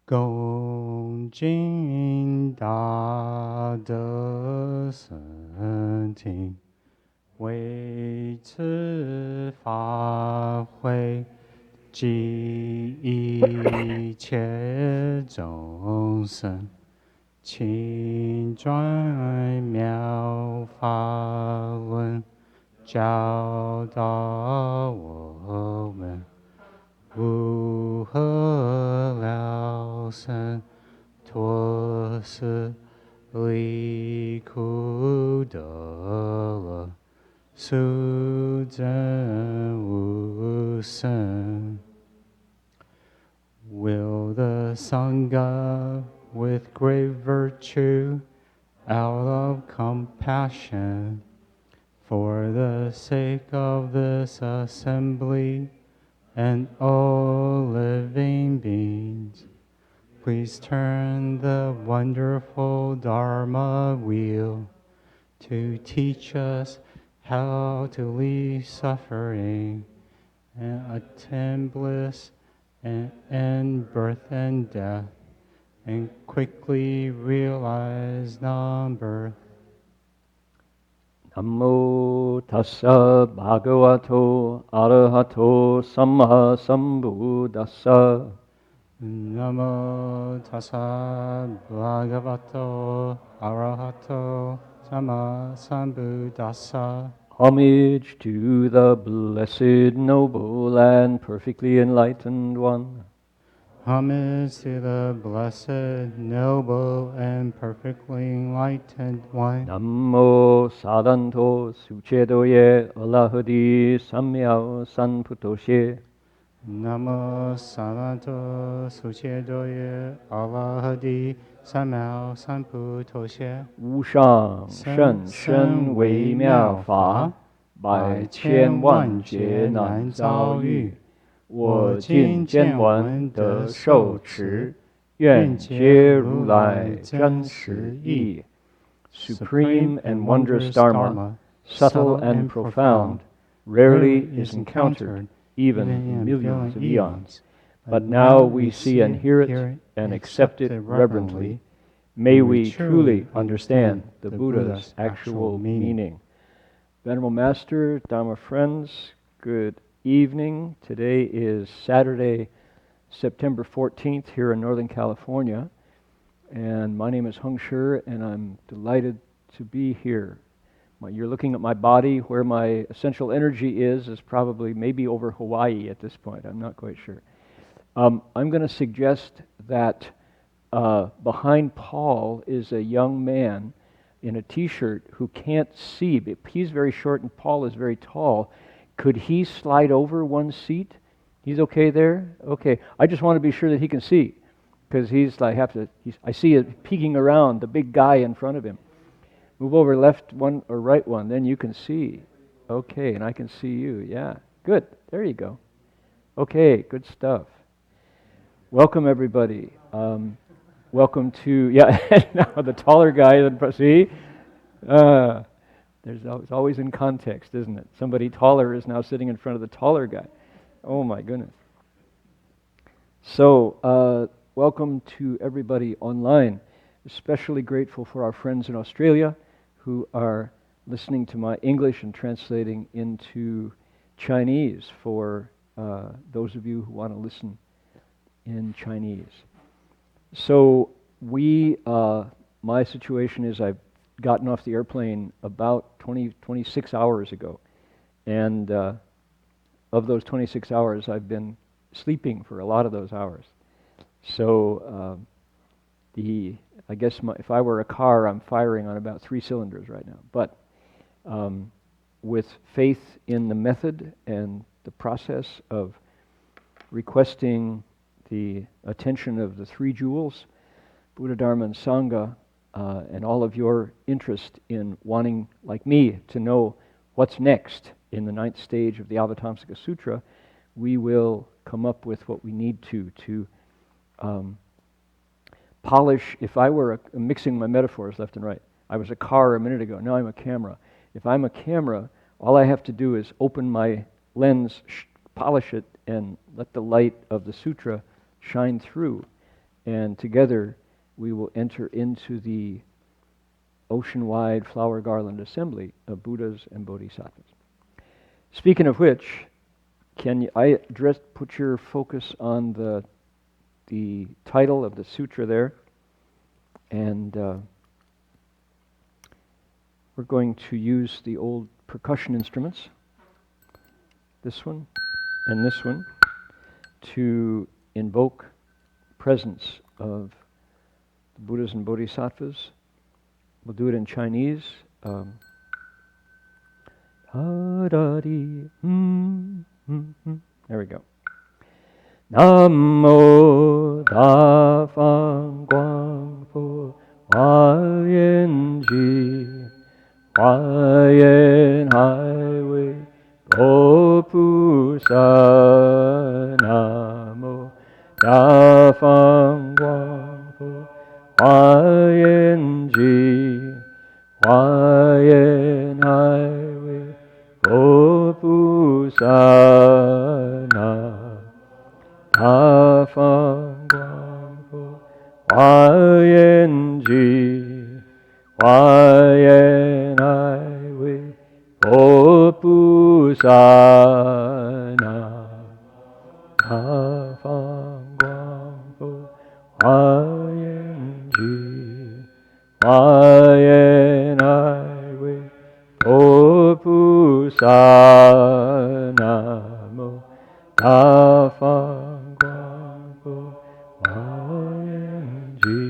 恭敬大德圣听，为此法会，及一切众生，请转妙法轮，教导我们如何了生脱死离苦得乐，速证无生。Will the Sangha with great virtue, out of compassion, for the sake of this assembly and all living beings, please turn the wonderful Dharma wheel to teach us how to leave suffering and attain bliss and end birth and death, and quickly realize non-birth. Namo tassa bhagavato arahato samma sambuddhassa. Namo tassa bhagavato arahato samma sambuddhassa. Homage to the blessed, noble, and perfectly enlightened one. Homage to the blessed, noble, and perfectly enlightened one. Namo sadanto suchedoye alahadi samyao sanputoshe. Namo Savanto Suchedoye Alahadi Samao Sanputoshe. 无上甚深微妙法，百千万劫难遭遇。我今见闻得受持，愿皆如来真实义。Supreme and wondrous Dharma, subtle and profound, rarely is encountered even in millions of eons. But now we see and hear it and accept it reverently. May we truly understand the Buddha's actual meaning. Venerable Master, Dharma friends, good evening. Today is Saturday, September 14th here in Northern California. And my name is Heng Sure, and I'm delighted to be here. You're looking at my body. Where my essential energy is probably maybe over Hawaii at this point. I'm not quite sure. I'm going to suggest that behind Paul is a young man in a t-shirt who can't see. He's very short and Paul is very tall. Could he slide over one seat? He's okay there? Okay. I just want to be sure that he can see, because I see it peeking around, the big guy in front of him. Move over left one or right one, then you can see. Okay, and I can see you. Yeah, good. There you go. Okay, good stuff. Welcome, everybody. Welcome to, now the taller guy, see? It's always in context, isn't it? Somebody taller is now sitting in front of the taller guy. Oh my goodness. So, welcome to everybody online. Especially grateful for our friends in Australia who are listening to my English and translating into Chinese for those of you who want to listen in Chinese. So my situation is I've gotten off the airplane about 26 hours ago. And of those 26 hours, I've been sleeping for a lot of those hours. So I guess if I were a car, I'm firing on about 3 cylinders right now. But with faith in the method and the process of requesting the attention of the 3 jewels, Buddha, Dharma, and Sangha, and all of your interest in wanting, like me, to know what's next in the 9th stage of the Avatamsaka Sutra, we will come up with what we need to polish. If I were mixing my metaphors left and right, I was a car a minute ago, now I'm a camera. If I'm a camera, all I have to do is open my lens, polish it, and let the light of the sutra shine through. and together we will enter into the ocean-wide flower garland assembly of Buddhas and Bodhisattvas. Speaking of which, put your focus on the title of the sutra there, and we're going to use the old percussion instruments, this one and this one, to invoke presence of the Buddhas and Bodhisattvas. We'll do it in Chinese. There we go. Namo Da Fang Guang Fu Hua Yan Ji Hua Yan Hai Wei Bo Pu Sa Namo Da Fang Guang Fu Hua Yan Ji Hua Yan Hai Wei Bo Pu Sa Na Da Fang Guang Fu Hua Yan Ji Hua Yan Hai Wei Bo Pu Sa Na Da Fang Guang Fu Hua Yan Ji Hua Yan Hai Wei Bo Pu Sa Na Mo Da Fang Guang Fu Hua Yan Ji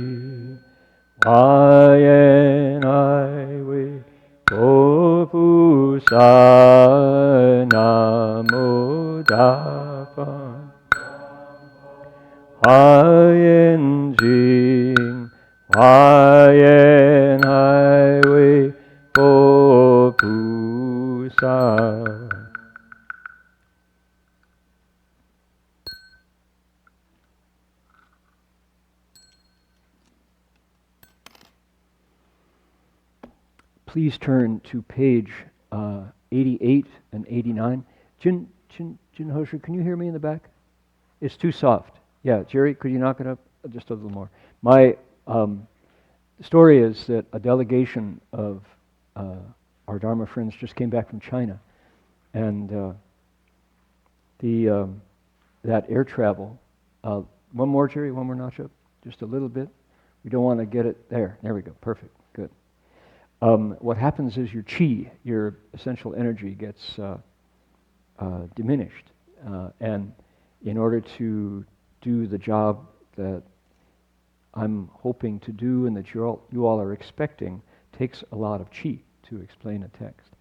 Hua Yan Hai Wei Bo Pu Sa Na Mo Da Fang Hua Yan Ji Hua Yan Hai Wei Bo Pu Sa. Please turn to page 88 and 89. Jin Hosher, can you hear me in the back? It's too soft. Yeah, Jerry, could you knock it up just a little more? My story is that a delegation of our Dharma friends just came back from China, and that air travel. One more, Jerry. One more notch up, just a little bit. We don't want to get it there. There we go. Perfect. Good. What happens is your chi, your essential energy, gets diminished, and in order to do the job that I'm hoping to do and that you all are expecting, takes a lot of chi to explain a text.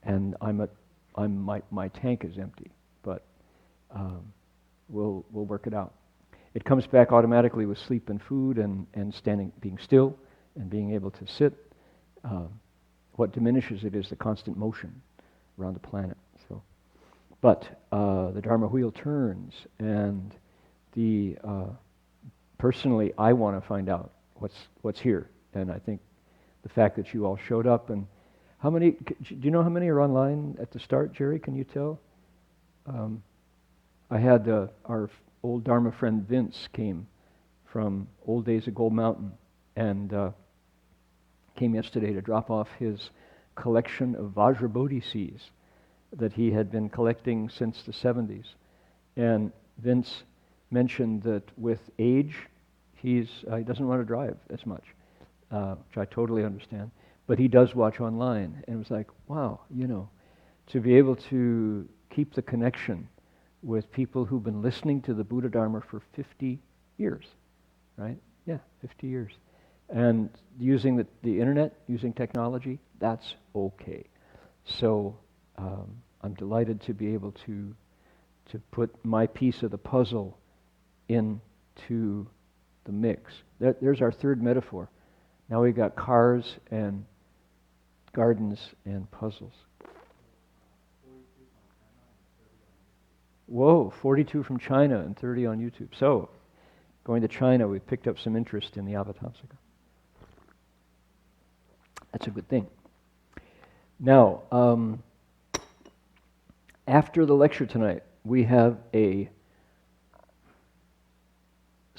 And my tank is empty, but we'll work it out. It comes back automatically with sleep and food and standing, being still, and being able to sit. What diminishes it is the constant motion around the planet. So, but the Dharma wheel turns, and personally, I want to find out what's here, and I think the fact that you all showed up, and how many? Do you know how many are online at the start, Jerry? Can you tell? I had our old Dharma friend Vince came from Old Days of Gold Mountain, and came yesterday to drop off his collection of Vajrabodhi seeds that he had been collecting since the 70s. And Vince mentioned that with age, he doesn't want to drive as much, which I totally understand. But he does watch online, and it was like, wow, to be able to keep the connection with people who've been listening to the Buddha Dharma for 50 years, right? Yeah, 50 years. And using the internet, using technology, that's okay. So I'm delighted to be able to put my piece of the puzzle into the mix. There's our third metaphor. Now we've got cars and gardens and puzzles. Whoa, 42 from China and 30 on YouTube. So, going to China, we picked up some interest in the Avatamsaka. That's a good thing. Now, after the lecture tonight, we have a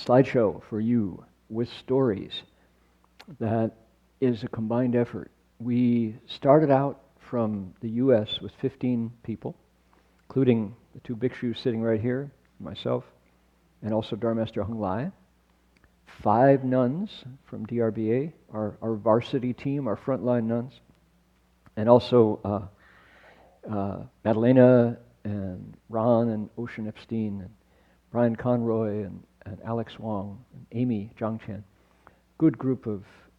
slideshow for you with stories that is a combined effort. We started out from the U.S. with 15 people, including the two bhikshus sitting right here, myself, and also Dharma Master Heng Lai. 5 nuns from DRBA, our varsity team, our frontline nuns, and also Madalena and Ron and Ocean Epstein and Brian Conroy and Alex Wong and Amy Zhangchen. Good group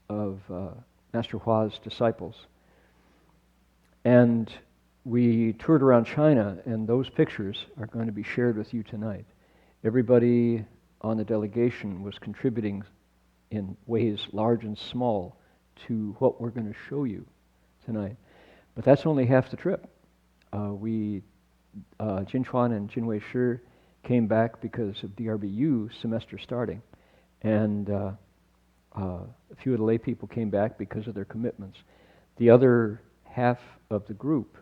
of Master Hua's disciples. And we toured around China, and those pictures are going to be shared with you tonight. Everybody on the delegation was contributing in ways large and small to what we're going to show you tonight. But that's only half the trip. Jin Chuan and Jin Wei Shi came back because of DRBU semester starting, and a few of the lay people came back because of their commitments. The other half of the group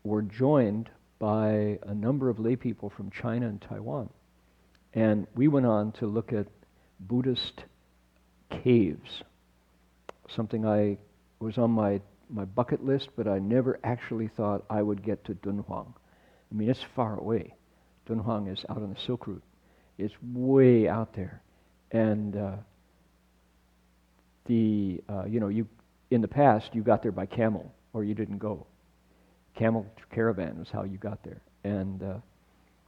were joined by a number of lay people from China and Taiwan. And we went on to look at Buddhist caves, something I was on my bucket list, but I never actually thought I would get to Dunhuang. I mean, it's far away. Dunhuang is out on the Silk Route. It's way out there. And you in the past, you got there by camel, or you didn't go. Camel caravan was how you got there. And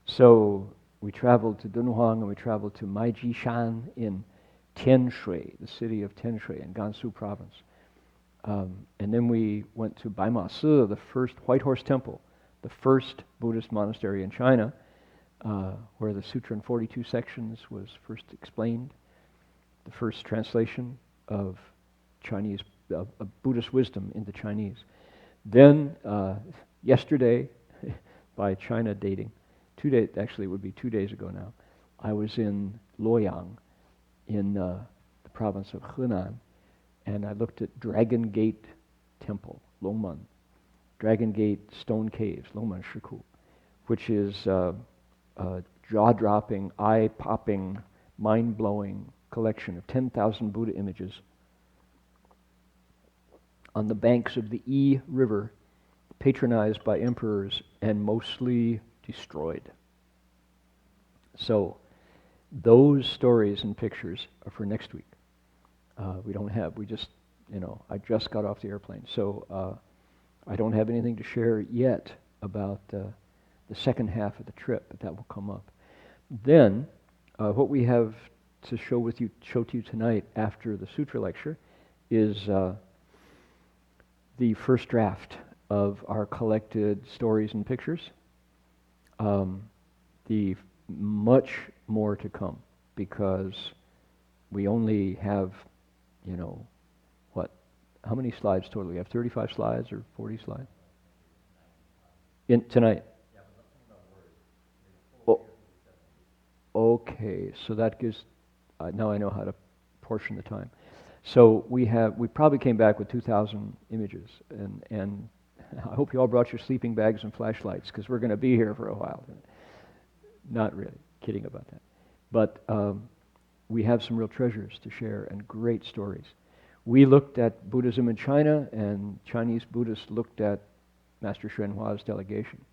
so we traveled to Dunhuang, and we traveled to Maijishan in Tianshui, the city of Tianshui in Gansu province. And then we went to Baima Si, the first White Horse Temple, the first Buddhist monastery in China, where the Sutra in 42 sections was first explained, the first translation of Chinese, of Buddhist wisdom into Chinese. Then, yesterday, by China dating, 2 days, actually it would be 2 days ago now, I was in Luoyang in the province of Henan, and I looked at Dragon Gate Temple, Longmen, Dragon Gate Stone Caves, Longmen Shiku, which is a jaw-dropping, eye-popping, mind-blowing collection of 10,000 Buddha images on the banks of the Yi River, patronized by emperors and mostly destroyed. So those stories and pictures are for next week. I just got off the airplane, so I don't have anything to share yet about the second half of the trip, but that will come up. Then, what we have to show to you tonight after the sutra lecture is the first draft of our collected stories and pictures. The much more to come, because we only have, how many slides total? We have 35 slides or 40 slides? Tonight? Oh, okay, so that gives, now I know how to portion the time. So we probably came back with 2,000 images, and I hope you all brought your sleeping bags and flashlights, because we're going to be here for a while. Not really, kidding about that. But we have some real treasures to share and great stories. We looked at Buddhism in China, and Chinese Buddhists looked at Master Hsuan Hua's delegation.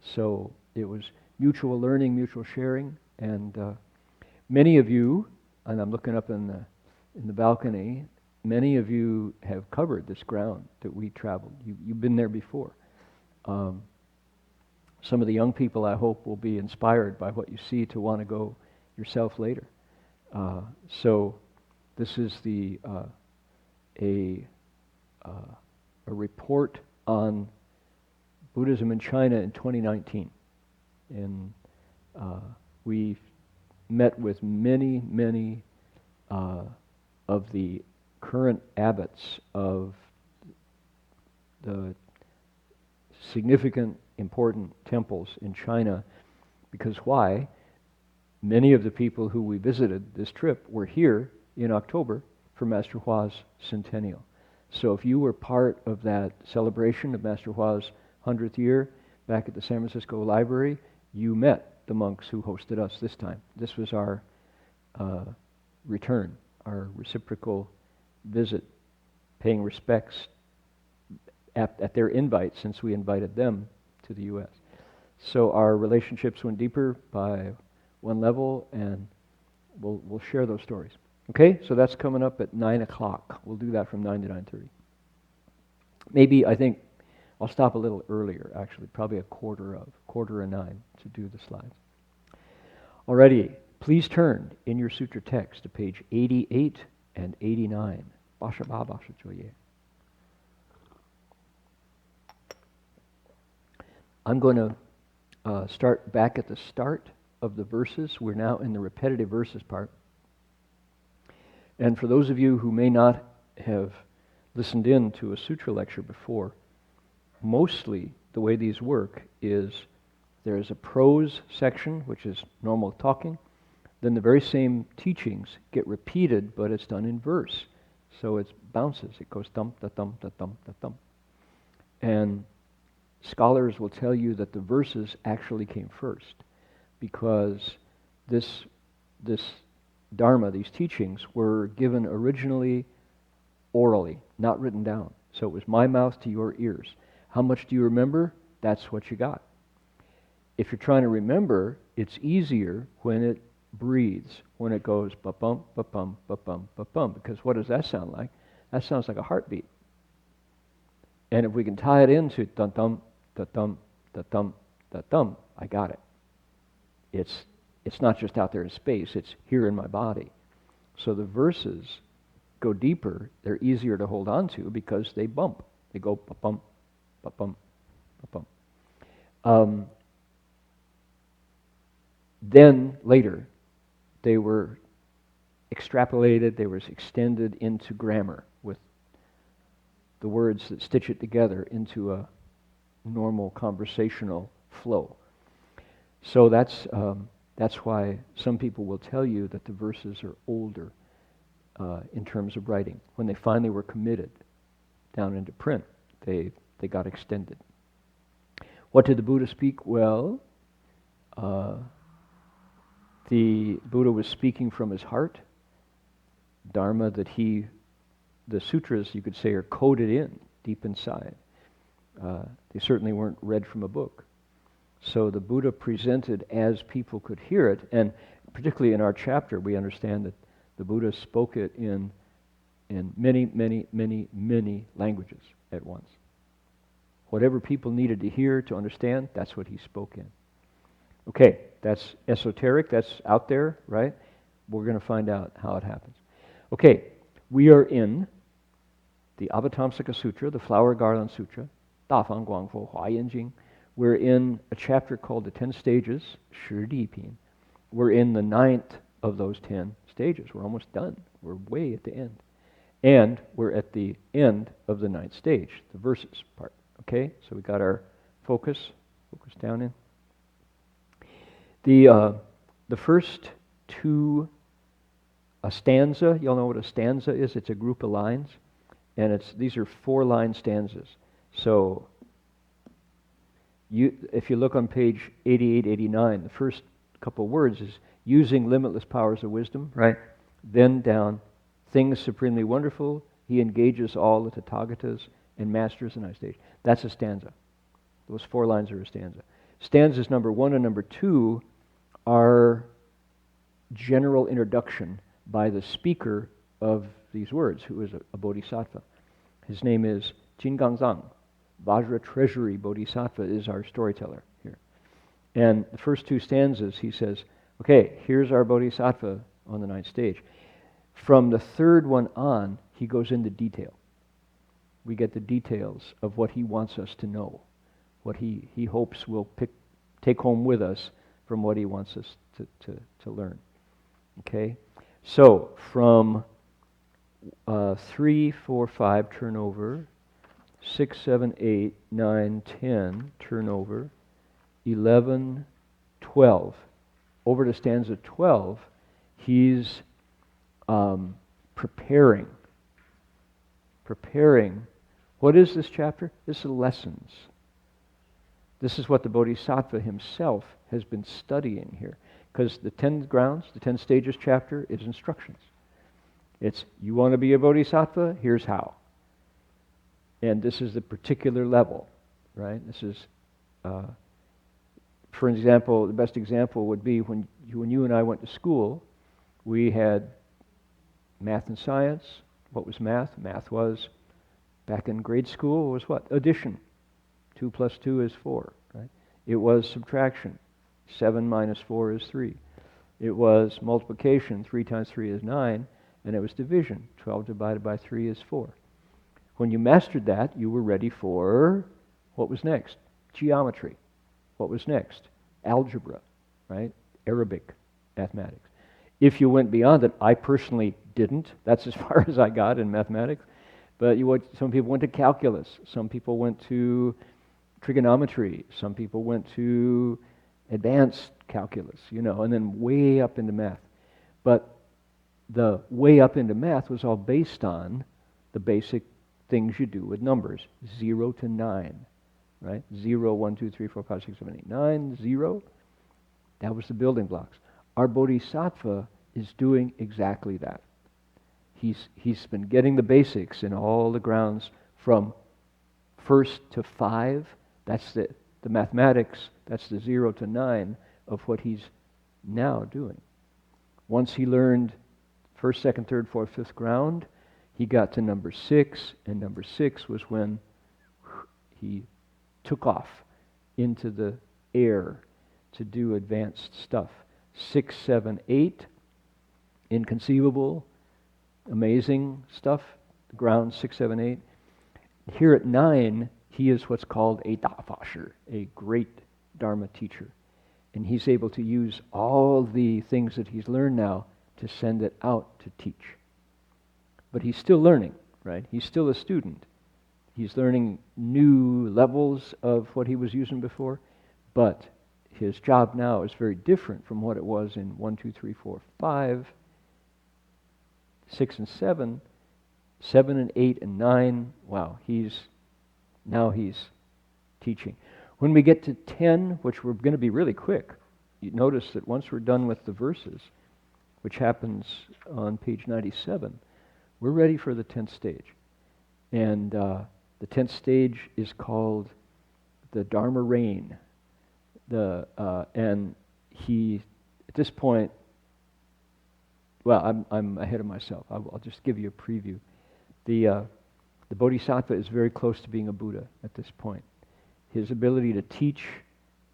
So it was mutual learning, mutual sharing, and many of you, and I'm looking up in the balcony, many of you have covered this ground that we traveled. You've been there before. Some of the young people, I hope, will be inspired by what you see to want to go yourself later. So this is a report on Buddhism in China in 2019. And we met with many of the current abbots of the significant, important temples in China. Because why? Many of the people who we visited this trip were here in October for Master Hua's centennial. So if you were part of that celebration of Master Hua's 100th year back at the San Francisco Library, you met the monks who hosted us this time. This was our return, our reciprocal visit, paying respects at their invite, since we invited them to the U.S. So our relationships went deeper by one level, and we'll share those stories. Okay, so that's coming up at 9 o'clock. We'll do that from 9 to 9:30. Maybe, I think, I'll stop a little earlier, actually, probably a quarter of 9 to do the slides. Alrighty, please turn in your sutra text to page 88 and 89. Basha ba basha choye. I'm going to start back at the start of the verses. We're now in the repetitive verses part. And for those of you who may not have listened in to a sutra lecture before, mostly the way these work is there's a prose section, which is normal talking. Then the very same teachings get repeated, but it's done in verse. So it bounces. It goes thump, da thump, da thump, da thump. And scholars will tell you that the verses actually came first, because this Dharma, these teachings, were given originally orally, not written down. So it was my mouth to your ears. How much do you remember? That's what you got. If you're trying to remember, it's easier when it breathes, when it goes ba-bum, ba-bum, ba-bum, ba-bum. Because what does that sound like? That sounds like a heartbeat. And if we can tie it into dum-dum, da-dum, da-dum, da-dum, I got it. It's not just out there in space, it's here in my body. So the verses go deeper, they're easier to hold on to because they bump. They go ba-bum, ba-bum, ba-bum. Then later, they were extrapolated, they were extended into grammar with the words that stitch it together into a normal conversational flow. So that's why some people will tell you that the verses are older in terms of writing. When they finally were committed down into print, they got extended. What did the Buddha speak? Well, the Buddha was speaking from his heart. Dharma that the sutras, you could say, are coded in deep inside. They certainly weren't read from a book. So the Buddha presented as people could hear it, and particularly in our chapter, we understand that the Buddha spoke it in many, many, many, many languages at once. Whatever people needed to hear, to understand, that's what he spoke in. Okay, that's esoteric, that's out there, right? We're going to find out how it happens. Okay, we are in the Avatamsaka Sutra, the Flower Garland Sutra, Dafang Guangfo Huayan Jing. We're in a chapter called the 10 Stages, Shi Di Pin. We're in the 9th of those 10 stages. We're almost done. We're way at the end. And we're at the end of the 9th stage, the verses part. Okay, so we got our focus down in. The first two, a stanza, y'all know what a stanza is? It's a group of lines, and these are 4-line stanzas. So if you look on page 88, 89, the first couple words is using limitless powers of wisdom, right? Then down, things supremely wonderful, he engages all the Tathagatas and masters the 9th stage. That's a stanza. Those 4 lines are a stanza. Stanzas number 1 and number 2 are general introduction by the speaker of these words, who is a bodhisattva. His name is Jingangzang. Vajra Treasury Bodhisattva is our storyteller here. And the first 2 stanzas, he says, okay, here's our bodhisattva on the 9th stage. From the 3rd one on, he goes into detail. We get the details of what he wants us to know, what he hopes we'll take home with us from what he wants us to learn. Okay? So, from 3, 4, 5, turn over. 6, 7, 8, 9, 10, turn over. 11, 12. Over to stanza 12, he's preparing. What is this chapter? This is lessons. This is what the Bodhisattva himself has been studying here. Because the 10 grounds, the 10 stages chapter is instructions. It's, you want to be a bodhisattva? Here's how. And this is the particular level, right? This is, for example, the best example would be when you and I went to school, we had math and science. What was math? Math was, back in grade school, was what? Addition. 2 plus 2 is 4, right? It was subtraction. 7 minus 4 is 3. It was multiplication. 3 times 3 is 9. And it was division. 12 divided by 3 is 4. When you mastered that, you were ready for what was next? Geometry. What was next? Algebra, right? Arabic, mathematics. If you went beyond it, I personally didn't. That's as far as I got in mathematics. But some people went to calculus. Some people went to trigonometry. Some people went to advanced calculus, and then way up into math. But the way up into math was all based on the basic things you do with numbers, 0 to 9, right? 0, 1, 2, 3, 4, 5, 6, 7, 8, 9, 0. That was the building blocks. Our bodhisattva is doing exactly that. He's been getting the basics in all the grounds from 1st to 5. That's the mathematics. That's the 0 to 9 of what he's now doing. Once he learned 1st, 2nd, 3rd, 4th, 5th ground, he got to number 6, and number 6 was when he took off into the air to do advanced stuff. 6, 7, 8, inconceivable, amazing stuff. The ground 6, 7, 8. Here at 9, he is what's called a Dafasher, a great Dharma teacher. And he's able to use all the things that he's learned now to send it out to teach. But he's still learning, right? He's still a student. He's learning new levels of what he was using before, but his job now is very different from what it was in 1, 2, 3, 4, 5, 6 and 7, 7 and 8 and 9. Wow, he's teaching. When we get to 10, which we're going to be really quick, you notice that once we're done with the verses, which happens on page 97, we're ready for the 10th stage. And the 10th stage is called the Dharma Reign. And he, at this point, well, I'm ahead of myself. I'll just give you a preview. The Bodhisattva is very close to being a Buddha at this point. His ability to teach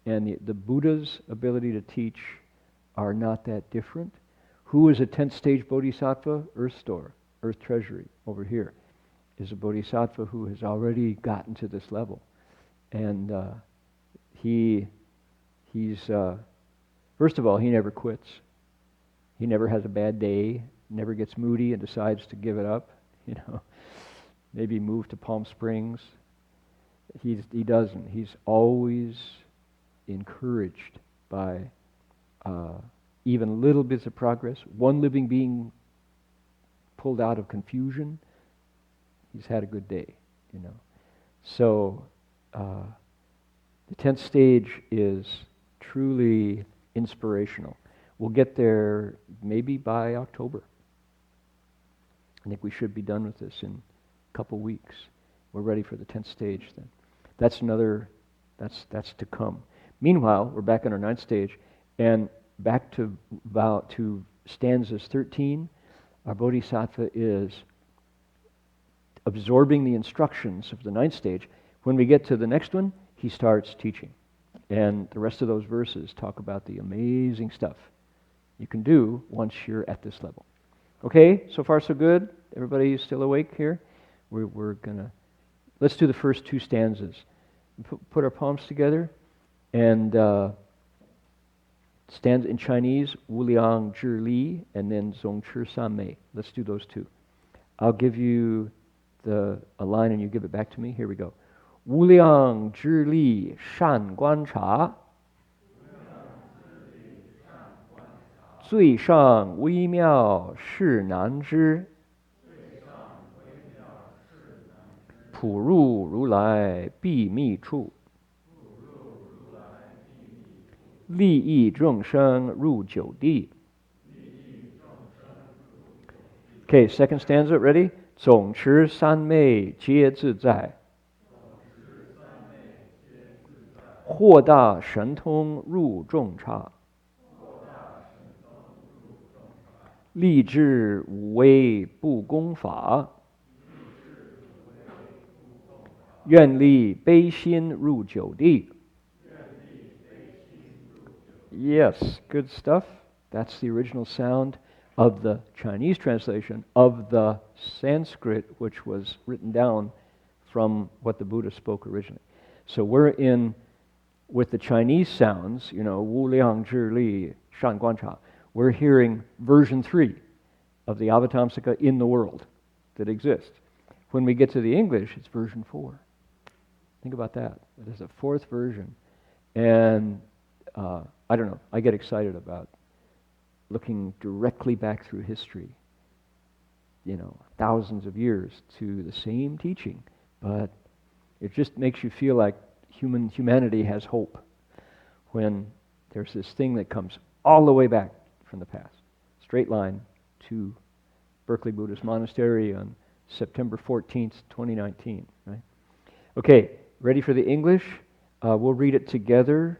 and the Buddha's ability to teach are not that different. Who is a 10th stage Bodhisattva? Earth Store, Earth Treasury, over here, is a Bodhisattva who has already gotten to this level. And he's first of all, he never quits. He never has a bad day, never gets moody and decides to give it up, maybe move to Palm Springs. He doesn't. He's always encouraged by even little bits of progress. One living being pulled out of confusion, he's had a good day, So the 10th stage is truly inspirational. We'll get there maybe by October. I think we should be done with this in a couple weeks. We're ready for the 10th stage then. That's to come. Meanwhile, we're back on our 9th stage, and back to stanzas 13, our Bodhisattva is absorbing the instructions of the 9th stage. When we get to the next one, he starts teaching. And the rest of those verses talk about the amazing stuff you can do once you're at this level. Okay, so far so good? Everybody still awake here? We're gonna, let's do the first 2 stanzas. Put our palms together, and stanza in Chinese, Wu Liang Zhi Li, and then Zong Chi San Mei. Let's do those 2. I'll give you a line and you give it back to me. Here we go. Wu Liang Zhi Li Shan Guan Cha, Zui Shang Wei Miao Shi Nan Zhi, Pu Ru Ru Lai Bi Mi Chu. 利益众生入九地. Okay, second stanza, ready? 总持三昧皆自在，豁大神通入众刹，立志无为不攻法，愿力悲心入九地. Yes, good stuff. That's the original sound of the Chinese translation of the Sanskrit, which was written down from what the Buddha spoke originally. So we're in, with the Chinese sounds, you know, Wu Liang Zhi Li Shan Guan Cha, we're hearing version 3 of the Avatamsaka in the world that exists. When we get to the English, it's version 4. Think about that. There's a fourth version. And I don't know, I get excited about looking directly back through history, you know, thousands of years to the same teaching, but it just makes you feel like humanity has hope when there's this thing that comes all the way back from the past, straight line to Berkeley Buddhist Monastery on September 14th, 2019, right? Okay, ready for the English? We'll read it together,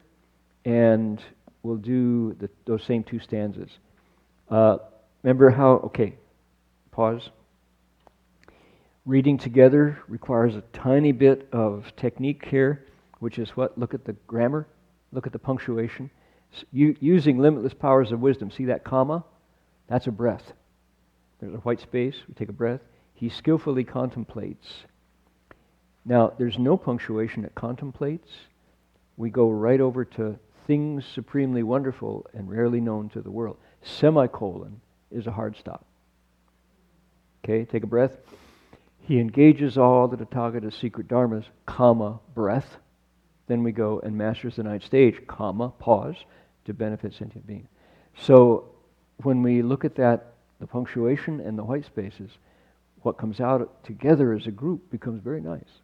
and we'll do those same two stanzas. Remember how, okay, pause. Reading together requires a tiny bit of technique here, which is what? Look at the grammar, look at the punctuation. Using limitless powers of wisdom, see that comma? That's a breath. There's a white space, we take a breath. He skillfully contemplates. Now, there's no punctuation at contemplates. We go right over to things supremely wonderful and rarely known to the world. Semicolon is a hard stop. Okay, take a breath. He engages all the Tathagata's secret dharmas, comma, breath. Then we go and masters the ninth stage, comma, pause, to benefit sentient beings. So when we look at that, the punctuation and the white spaces, what comes out together as a group becomes very nice.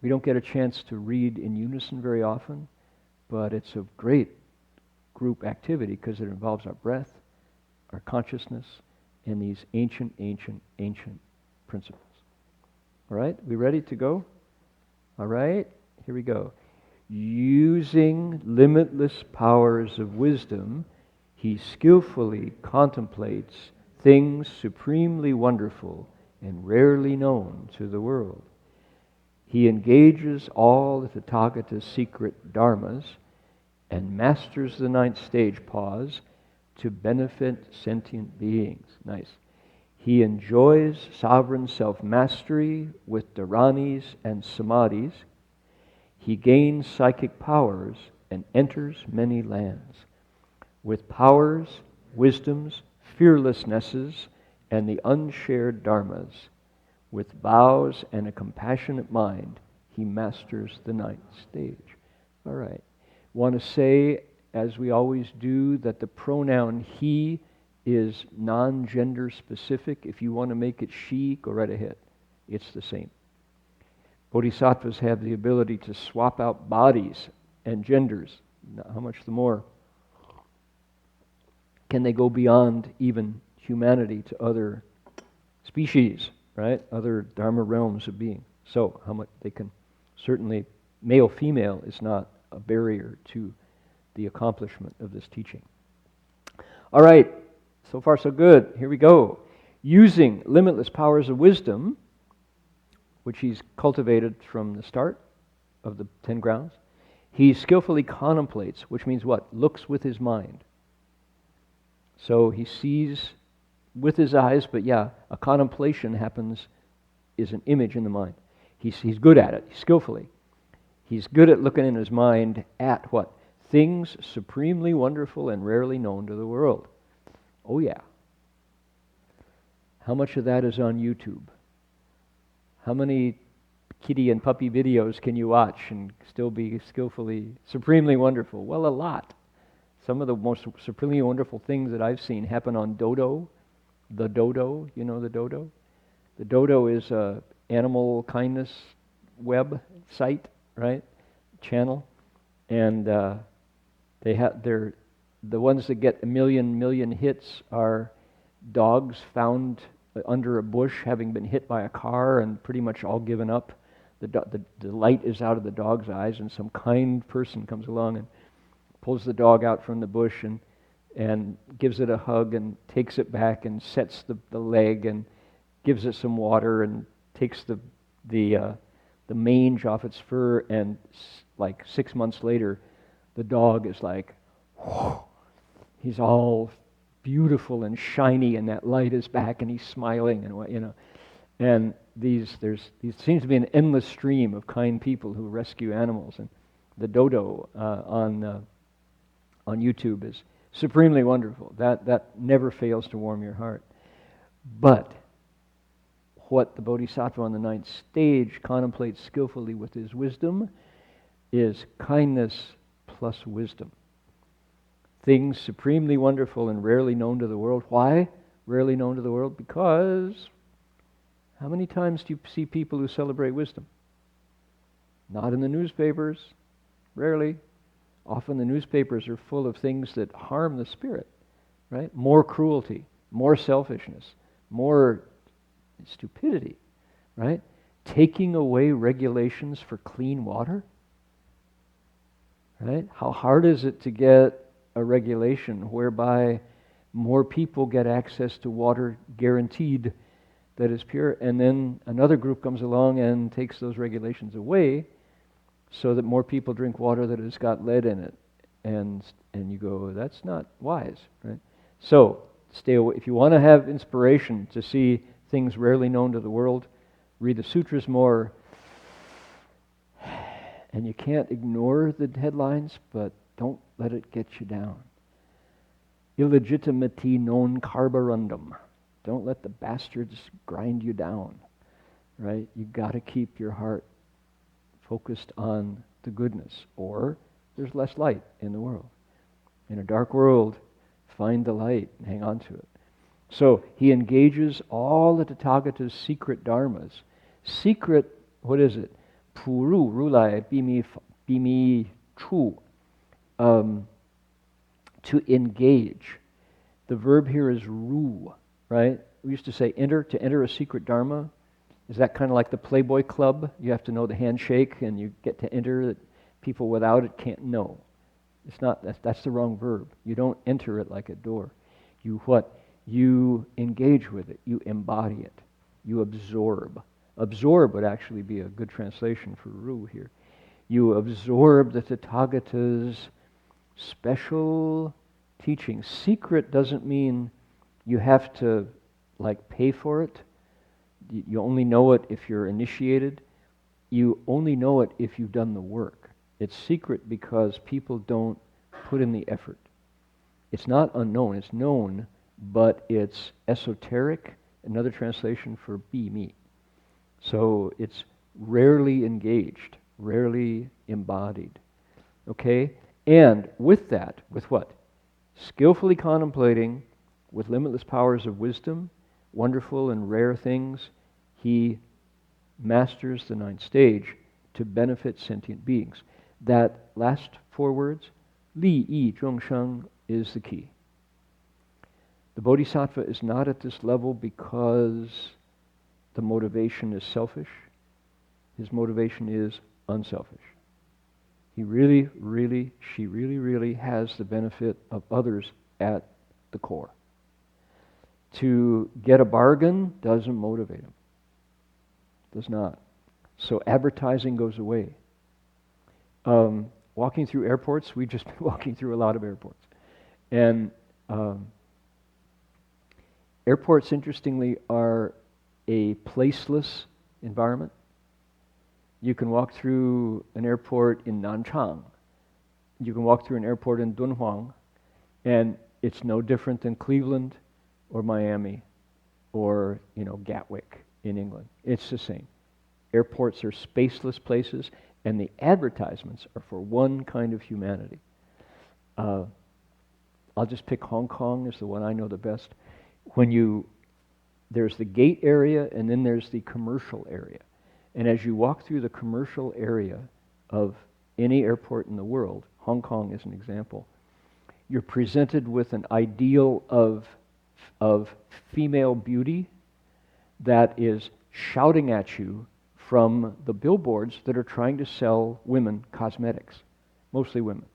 We don't get a chance to read in unison very often, but it's a great group activity because it involves our breath, our consciousness, and these ancient, ancient, ancient principles. All right, we ready to go? All right, here we go. Using limitless powers of wisdom, he skillfully contemplates things supremely wonderful and rarely known to the world. He engages all the Tathagata's secret dharmas and masters the ninth stage, pause, to benefit sentient beings. Nice. He enjoys sovereign self-mastery with dharanis and samadhis. He gains psychic powers and enters many lands. With powers, wisdoms, fearlessnesses, and the unshared dharmas, with vows and a compassionate mind, he masters the ninth stage. All right. Want to say, as we always do, that the pronoun he is non-gender specific. If you want to make it she, go right ahead. It's the same. Bodhisattvas have the ability to swap out bodies and genders. How much the more can they go beyond even humanity to other species, right? Other Dharma realms of being. So how much they can, certainly male-female is not a barrier to the accomplishment of this teaching. All right, so far so good. Here we go. Using limitless powers of wisdom, which he's cultivated from the start of the 10 grounds, he skillfully contemplates, which means what? Looks with his mind. So he sees with his eyes, but yeah, a contemplation happens, is an image in the mind. He's good at it, skillfully. He's good at looking in his mind at what? Things supremely wonderful and rarely known to the world. Oh yeah. How much of that is on YouTube? How many kitty and puppy videos can you watch and still be skillfully, supremely wonderful? Well, a lot. Some of the most supremely wonderful things that I've seen happen on Dodo. The Dodo, you know the Dodo? The Dodo is a animal kindness web site, right? Channel. And They're the ones that get a million hits are dogs found under a bush having been hit by a car and pretty much all given up. The light is out of the dog's eyes, and some kind person comes along and pulls the dog out from the bush and gives it a hug and takes it back and sets the leg and gives it some water and takes the mange off its fur, and like 6 months later, the dog is like, whoa, he's all beautiful and shiny, and that light is back, and he's smiling, and and there seems to be an endless stream of kind people who rescue animals, and the dodo on YouTube is supremely wonderful. That never fails to warm your heart. But what the Bodhisattva on the ninth stage contemplates skillfully with his wisdom is kindness plus wisdom. Things supremely wonderful and rarely known to the world. Why rarely known to the world? Because how many times do you see people who celebrate wisdom? Not in the newspapers, rarely. Often the newspapers are full of things that harm the spirit, right? More cruelty, more selfishness, more stupidity, right? Taking away regulations for clean water, right? How hard is it to get a regulation whereby more people get access to water guaranteed that is pure, and then another group comes along and takes those regulations away so that more people drink water that has got lead in it, and you go, that's not wise, right? So stay away. If you want to have inspiration to see things rarely known to the world, read the sutras more, and you can't ignore the headlines, but don't let it get you down. Illegitimately non carborundum. Don't let the bastards grind you down, right? You got to keep your heart focused on the goodness, or there's less light in the world. In a dark world, find the light and hang on to it. So he engages all the Tathagata's secret dharmas. Secret, what is it? Puru, rulai, bimi, chu. To engage. The verb here is ru, right? We used to say to enter a secret dharma. Is that kind of like the Playboy Club? You have to know the handshake and you get to enter it. People without it can't know. It's not, that's the wrong verb. You don't enter it like a door. You what? You engage with it. You embody it. You absorb. Absorb would actually be a good translation for ru here. You absorb the Tathagata's special teaching. Secret doesn't mean you have to pay for it. You only know it if you're initiated. You only know it if you've done the work. It's secret because people don't put in the effort. It's not unknown. It's known, but it's esoteric. Another translation for be me. So it's rarely engaged, rarely embodied. Okay? And with that, with what? Skillfully contemplating with limitless powers of wisdom, wonderful and rare things, he masters the ninth stage to benefit sentient beings. That last 4 words, li yi zhongsheng, is the key. The Bodhisattva is not at this level because the motivation is selfish. His motivation is unselfish. She really, really has the benefit of others at the core. To get a bargain doesn't motivate him. Does not. So advertising goes away. Walking through airports, we've just been walking through a lot of airports. And airports, interestingly, are a placeless environment. You can walk through an airport in Nanchang. You can walk through an airport in Dunhuang, and it's no different than Cleveland or Miami or, Gatwick in England. It's the same. Airports are spaceless places, and the advertisements are for one kind of humanity. I'll just pick Hong Kong as the one I know the best. There's the gate area, and then there's the commercial area. And as you walk through the commercial area of any airport in the world, Hong Kong is an example, you're presented with an ideal of female beauty that is shouting at you from the billboards that are trying to sell women cosmetics, mostly women.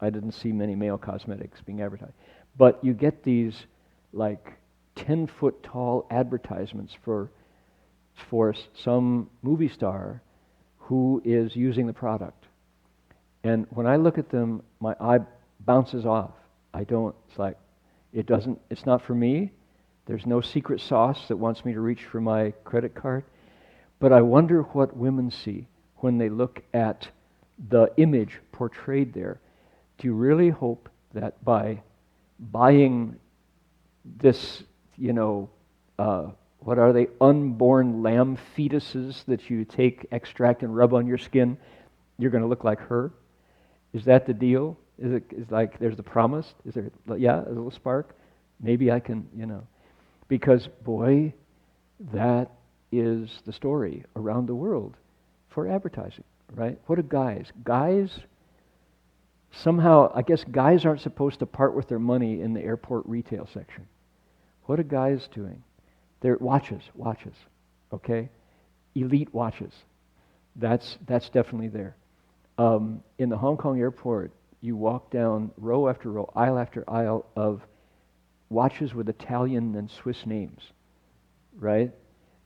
I didn't see many male cosmetics being advertised. But you get these like 10-foot tall advertisements for some movie star who is using the product. And when I look at them, my eye bounces off. It's not for me. There's no secret sauce that wants me to reach for my credit card. But I wonder what women see when they look at the image portrayed there. Do you really hope that by buying this, what are they, unborn lamb fetuses that you take, extract, and rub on your skin, you're going to look like her? Is that the deal? Is like there's the promise? Is there, a little spark? Maybe I can, because boy, that is the story around the world for advertising, right? What do guys, somehow, I guess guys aren't supposed to part with their money in the airport retail section. What are guys doing? They're watches, okay? Elite watches. That's definitely there. In the Hong Kong airport, you walk down row after row, aisle after aisle of watches with Italian and Swiss names, right?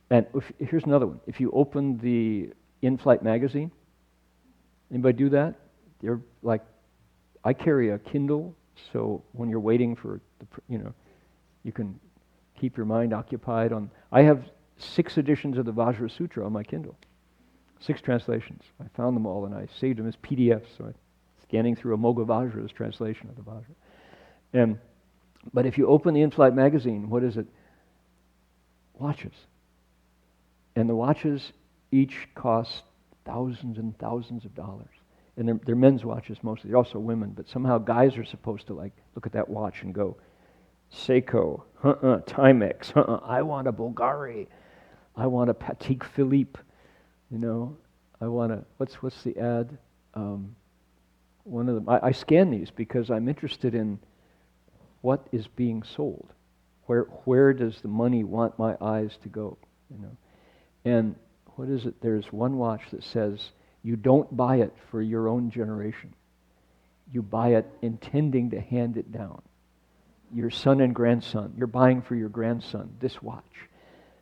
And here's another one. If you open the in-flight magazine, anybody do that? They're like, I carry a Kindle, so when you're waiting for you can keep your mind occupied on. I have 6 editions of the Vajra Sutra on my Kindle, 6 translations. I found them all and I saved them as PDFs. So I'm scanning through Amoga Vajra's translation of the Vajra. But if you open the in-flight magazine, what is it? Watches. And the watches each cost thousands and thousands of dollars. And they're men's watches mostly. They're also women, but somehow guys are supposed to look at that watch and go, Seiko, Timex, I want a Bulgari, I want a Patek Philippe, I want a, what's the ad? One of them, I scan these because I'm interested in what is being sold. Where does the money want my eyes to go, And what is it? There's one watch that says, you don't buy it for your own generation. You buy it intending to hand it down. Your son and grandson, you're buying for your grandson this watch.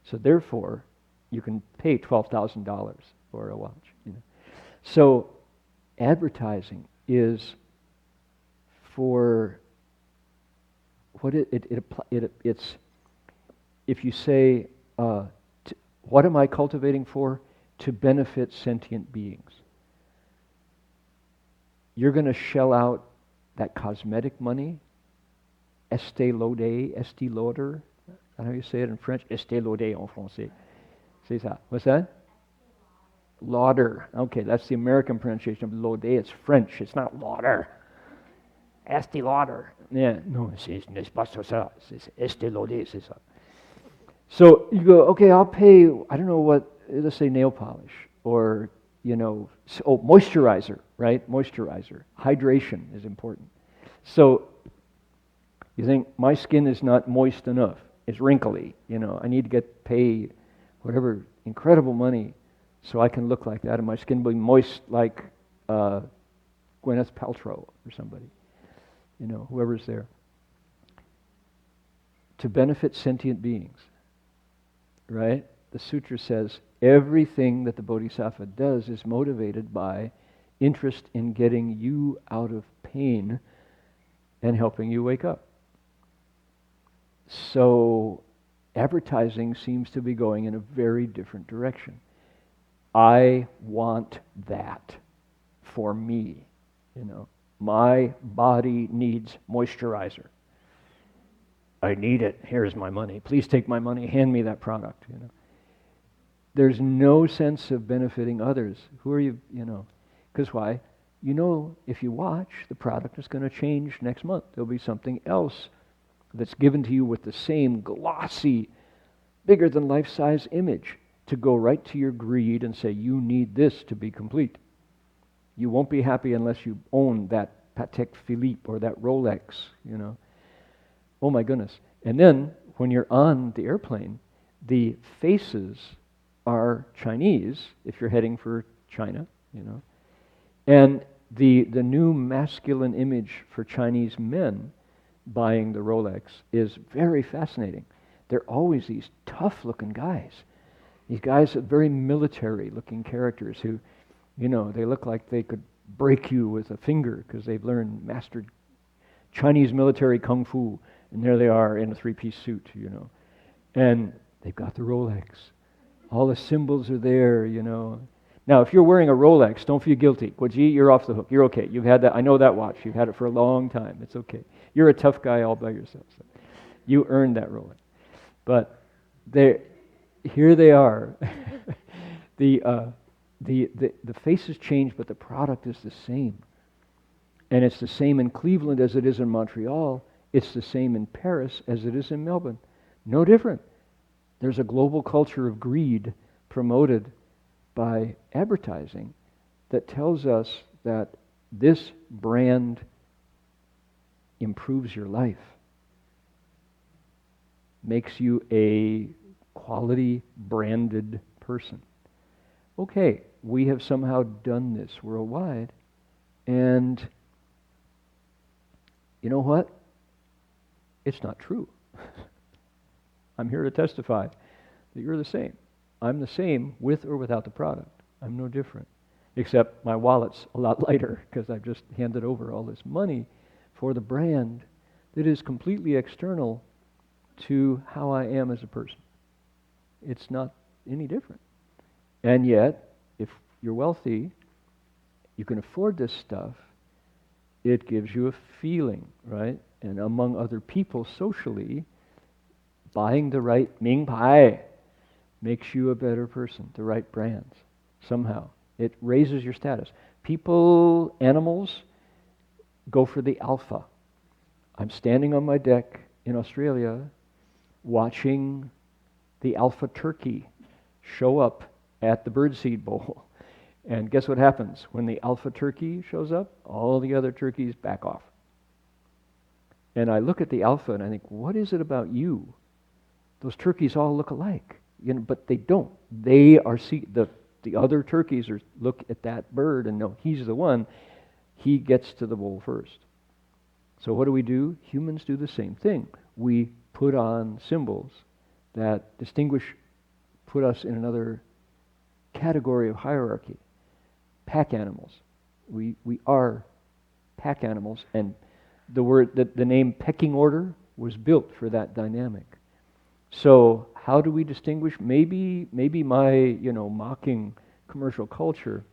So therefore, you can pay $12,000 for a watch. So advertising is for what it's. If you say, what am I cultivating for? To benefit sentient beings. You're going to shell out that cosmetic money, Estée Lauder. I don't know how you say it in French. Estée Lauder en français. C'est ça. What's that? Lauder. Okay, that's the American pronunciation of Lauder. It's French. It's not Lauder. Estée Lauder. Yeah, no, c'est pas ça. C'est Estée Lauder, c'est ça. So you go, okay, I'll pay, I don't know what, let's say nail polish or, moisturizer, right? Moisturizer. Hydration is important. So you think my skin is not moist enough. It's wrinkly. I need to get paid whatever incredible money so I can look like that and my skin will be moist like Gwyneth Paltrow or somebody. Whoever's there. To benefit sentient beings. Right? The sutra says everything that the Bodhisattva does is motivated by interest in getting you out of pain and helping you wake up. So advertising seems to be going in a very different direction. I want that for me. My body needs moisturizer. I need it. Here's my money. Please take my money. Hand me that product. There's no sense of benefiting others. Who are you? Because why? If you watch, the product is going to change next month. There'll be something else that's given to you with the same glossy, bigger than life-size image to go right to your greed and say, you need this to be complete. You won't be happy unless you own that Patek Philippe or that Rolex, you know. Oh my goodness. And then when you're on the airplane, the faces are Chinese, if you're heading for China, you know. And the new masculine image for Chinese men buying the Rolex is very fascinating. They're always these tough-looking guys. These guys are very military-looking characters who, you know, they look like they could break you with a finger because they've mastered Chinese military kung fu, and there they are in a three-piece suit, you know. And they've got the Rolex. All the symbols are there, you know. Now, if you're wearing a Rolex, don't feel guilty. Gwaji, you're off the hook. You're okay. You've had that. I know that watch. You've had it for a long time. It's okay. You're a tough guy all by yourself. So you earned that Rolex. But here they are. The faces change, but the product is the same. And it's the same in Cleveland as it is in Montreal. It's the same in Paris as it is in Melbourne. No different. There's a global culture of greed promoted by advertising that tells us that this brand improves your life, makes you a quality branded person. Okay, we have somehow done this worldwide, and you know what? It's not true. I'm here to testify that you're the same. I'm the same with or without the product. I'm no different. Except my wallet's a lot lighter because I've just handed over all this money for the brand that is completely external to how I am as a person. It's not any different. And yet, if you're wealthy, you can afford this stuff, it gives you a feeling, right? And among other people socially, buying the right Ming Pai makes you a better person, the right brands, somehow. It raises your status. People, animals, go for the alpha. I'm standing on my deck in Australia watching the alpha turkey show up at the birdseed bowl. And guess what happens? When the alpha turkey shows up, all the other turkeys back off. And I look at the alpha and I think, what is it about you? Those turkeys all look alike. You know, but they don't. They are the other turkeys look at that bird and know he's the one. He gets to the bowl first. So what do? Humans do the same thing. We put on symbols that put us in another category of hierarchy. Pack animals. We are pack animals, and the name pecking order was built for that dynamic. So how do we distinguish? Maybe my mocking commercial culture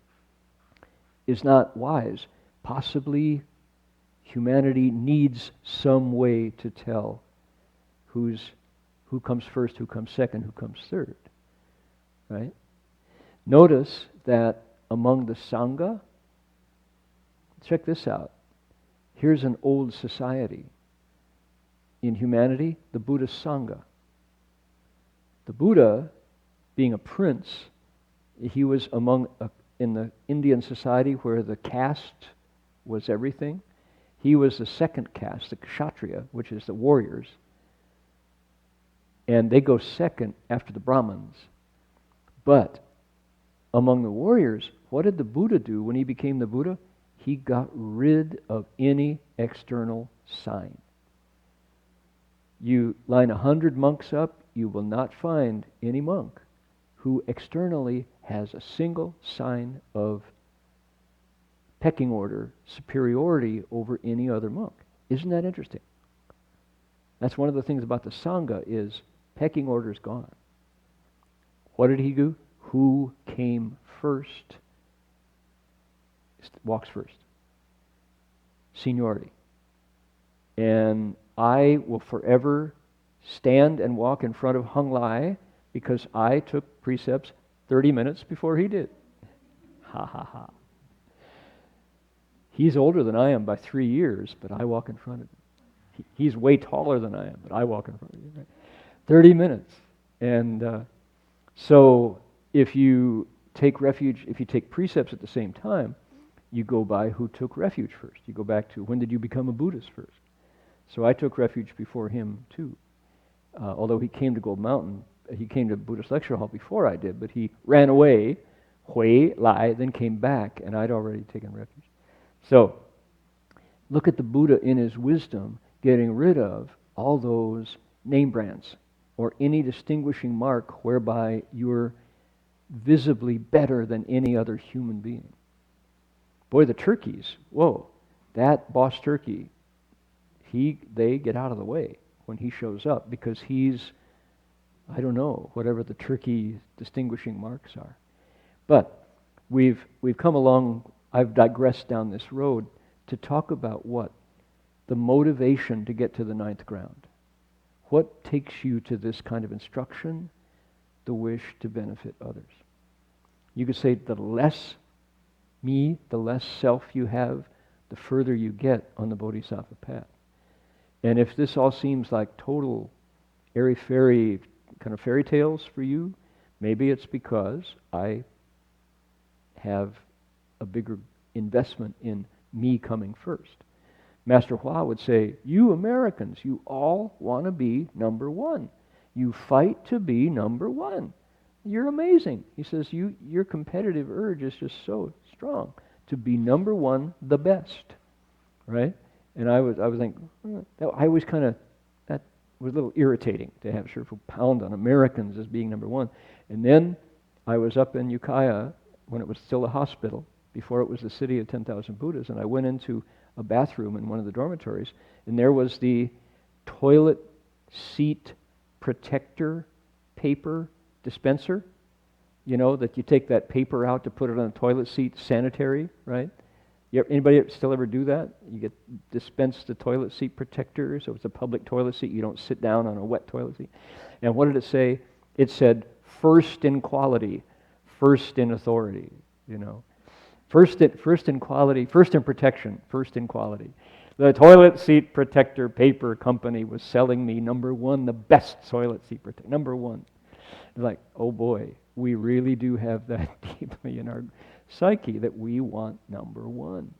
is not wise. Possibly humanity needs some way to tell who comes first, who comes second, who comes third. Right? Notice that among the Sangha, check this out. Here's an old society. In humanity, the Buddhist Sangha. The Buddha, being a prince, he was in the Indian society where the caste was everything. He was the second caste, the Kshatriya, which is the warriors. And they go second after the Brahmins. But among the warriors, what did the Buddha do when he became the Buddha? He got rid of any external sign. You line 100 monks up, you will not find any monk who externally has a single sign of pecking order, superiority over any other monk. Isn't that interesting? That's one of the things about the Sangha is pecking order is gone. What did he do? Who came first walks first. Seniority. And I will forever stand and walk in front of Heng Lai because I took precepts 30 minutes before he did. Ha ha ha. He's older than I am by 3 years, but I walk in front of him. He's way taller than I am, but I walk in front of him. Right? 30 minutes. And so if you take refuge, if you take precepts at the same time, you go by who took refuge first. You go back to when did you become a Buddhist first. So I took refuge before him too. Although he came to Gold Mountain, he came to Buddhist Lecture Hall before I did, but he ran away, hui lai, then came back, and I'd already taken refuge. So look at the Buddha in his wisdom getting rid of all those name brands or any distinguishing mark whereby you're visibly better than any other human being. Boy, the turkeys, whoa, that boss turkey, they get out of the way when he shows up because he's, I don't know, whatever the turkey distinguishing marks are. But we've come along, I've digressed down this road to talk about what? The motivation to get to the ninth ground. What takes you to this kind of instruction? The wish to benefit others. You could say the less me, the less self you have, the further you get on the Bodhisattva path. And if this all seems like total airy-fairy kind of fairy tales for you, maybe it's because I have a bigger investment in me coming first. Master Hua would say, you Americans, you all want to be number one. You fight to be number one. You're amazing. He says, your competitive urge is just so strong to be number one, the best, right? And I was thinking, I always kind of, that was a little irritating to have Shifu pound on Americans as being number one. And then I was up in Ukiah when it was still a hospital, before it was the city of 10,000 Buddhas, and I went into a bathroom in one of the dormitories, and there was the toilet seat protector paper dispenser, you know, that you take that paper out to put it on a toilet seat, sanitary, right? Anybody still ever do that? You get dispensed the toilet seat protector, so it's a public toilet seat. You don't sit down on a wet toilet seat. And what did it say? It said, first in quality, first in authority, you know. First in quality, first in protection, first in quality. The toilet seat protector paper company was selling me number one, the best toilet seat protector, number one. Like, oh boy, we really do have that deeply in our psyche that we want number one.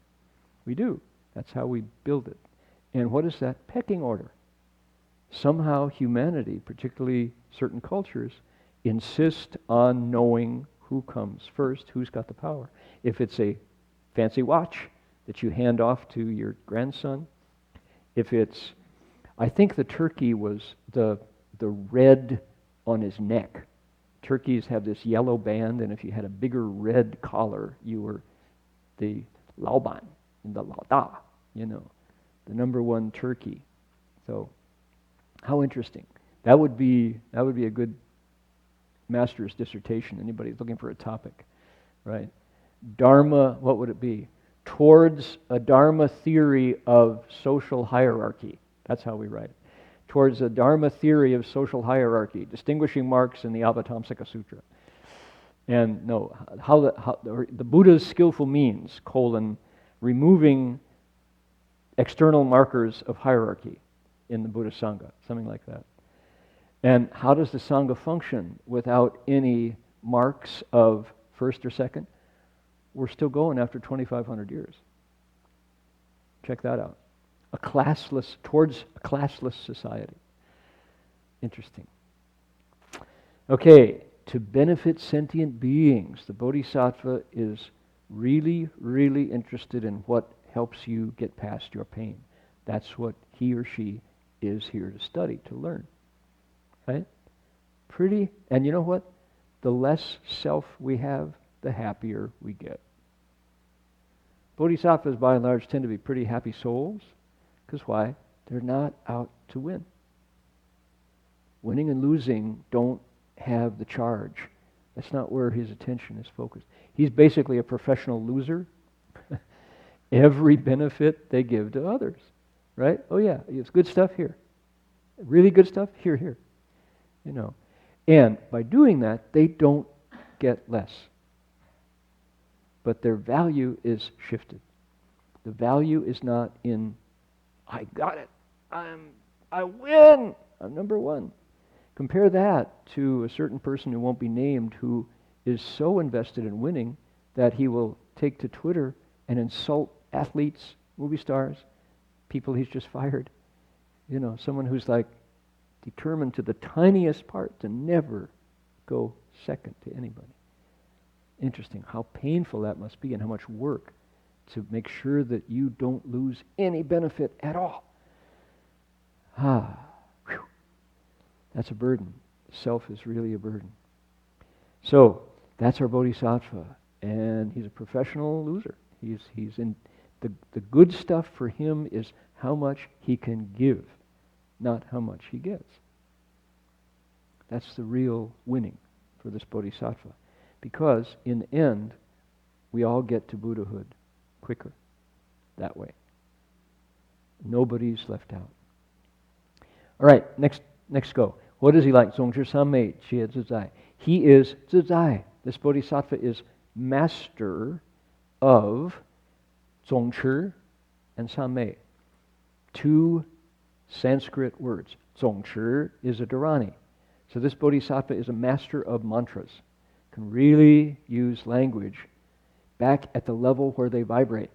We do. That's how we build it. And what is that? Pecking order. Somehow humanity, particularly certain cultures, insist on knowing who comes first, who's got the power. If it's a fancy watch that you hand off to your grandson, if it's, I think the turkey was the red on his neck. Turkeys have this yellow band, and if you had a bigger red collar, you were the Laoban, the Laoda, you know, the number one turkey. So, how interesting. That would be a good master's dissertation. Anybody's looking for a topic, right? Dharma, what would it be? Towards a Dharma theory of social hierarchy. That's how we write it. Towards a Dharma theory of social hierarchy, distinguishing marks in the Avatamsaka Sutra. And no, how the Buddha's skillful means, removing external markers of hierarchy in the Buddha Sangha, something like that. And how does the Sangha function without any marks of first or second? We're still going after 2,500 years. Check that out. Towards a classless society. Interesting. Okay, to benefit sentient beings, the Bodhisattva is really, really interested in what helps you get past your pain. That's what he or she is here to study, to learn. Right? And you know what? The less self we have, the happier we get. Bodhisattvas, by and large, tend to be pretty happy souls. Because why? They're not out to win. Winning and losing don't have the charge. That's not where his attention is focused. He's basically a professional loser. Every benefit they give to others. Right? Oh yeah, it's good stuff here. Really good stuff? Here. You know. And by doing that, they don't get less. But their value is shifted. The value is not in, I got it, I win, I'm number one. Compare that to a certain person who won't be named who is so invested in winning that he will take to Twitter and insult athletes, movie stars, people he's just fired. You know, someone who's like determined to the tiniest part to never go second to anybody. Interesting how painful that must be and how much work to make sure that you don't lose any benefit at all. Whew. That's a burden. Self is really a burden. So, that's our Bodhisattva, and he's a professional loser. He's in the good stuff for him is how much he can give, not how much he gets. That's the real winning for this Bodhisattva. Because in the end, we all get to Buddhahood quicker that way. Nobody's left out. All right, next go. What is he like? Zongzhi Sammei Jie Zizai. He is Zizai. This Bodhisattva is master of Zongzhi and Sammei. Two Sanskrit words. Zongzhi is a Dharani. So this Bodhisattva is a master of mantras. Can really use language back at the level where they vibrate.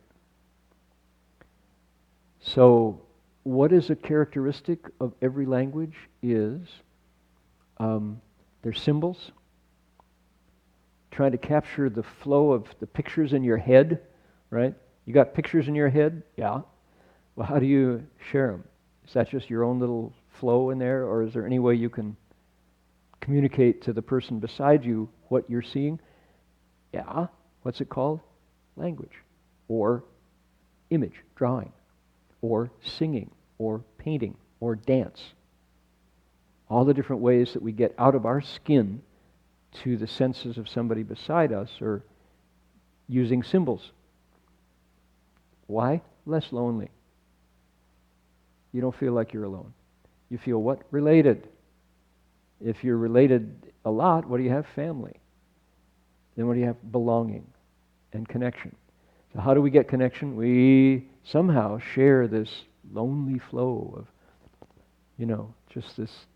So what is a characteristic of every language is their symbols. Trying to capture the flow of the pictures in your head, right? You got pictures in your head? Yeah. Well, how do you share them? Is that just your own little flow in there, or is there any way you can communicate to the person beside you what you're seeing? Yeah. What's it called? Language. Or image, drawing. Or singing. Or painting. Or dance. All the different ways that we get out of our skin to the senses of somebody beside us are using symbols. Why? Less lonely. You don't feel like you're alone. You feel what? Related. If you're related a lot, what do you have? Family. Then what do you have? Belonging and connection. So how do we get connection? We somehow share this lonely flow of, just this,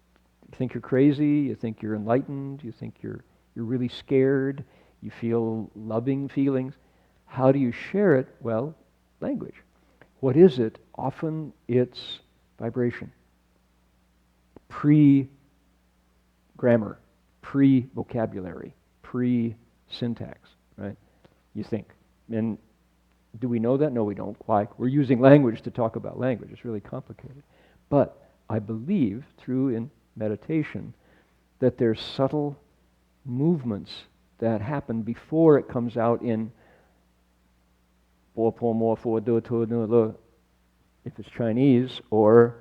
you think you're crazy, you think you're enlightened, you think you're really scared, you feel loving feelings. How do you share it? Well, language. What is it? Often it's vibration. Pre-grammar, pre-vocabulary, pre-syntax, right? You think. And do we know that? No, we don't. Why? We're using language to talk about language. It's really complicated. But I believe through in meditation that there's subtle movements that happen before it comes out in if it's Chinese, or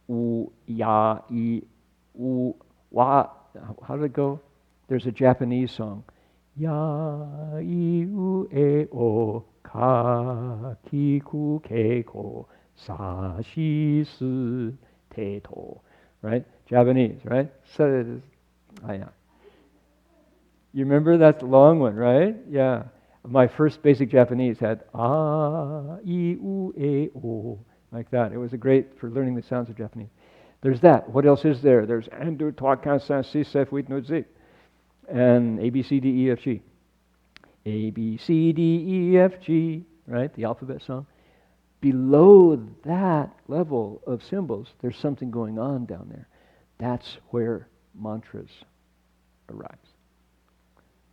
u, ya, i, u, wa. How did it go? There's a Japanese song. Ya, i, u, e, o, ka, ki, ku, ke, ko, sa, shi, su, te, to. Right? Japanese, right? So, yeah. You remember that long one, right? Yeah. My first basic Japanese had a, I, U, E, O, like that. It was great for learning the sounds of Japanese. There's that. What else is there? There's Andu, Twa, Kan, San, Si, Sef, Wit, Nut, Zik. And A, B, C, D, E, F, G. A, B, C, D, E, F, G. Right? The alphabet song. Below that level of symbols, there's something going on down there. That's where mantras arise.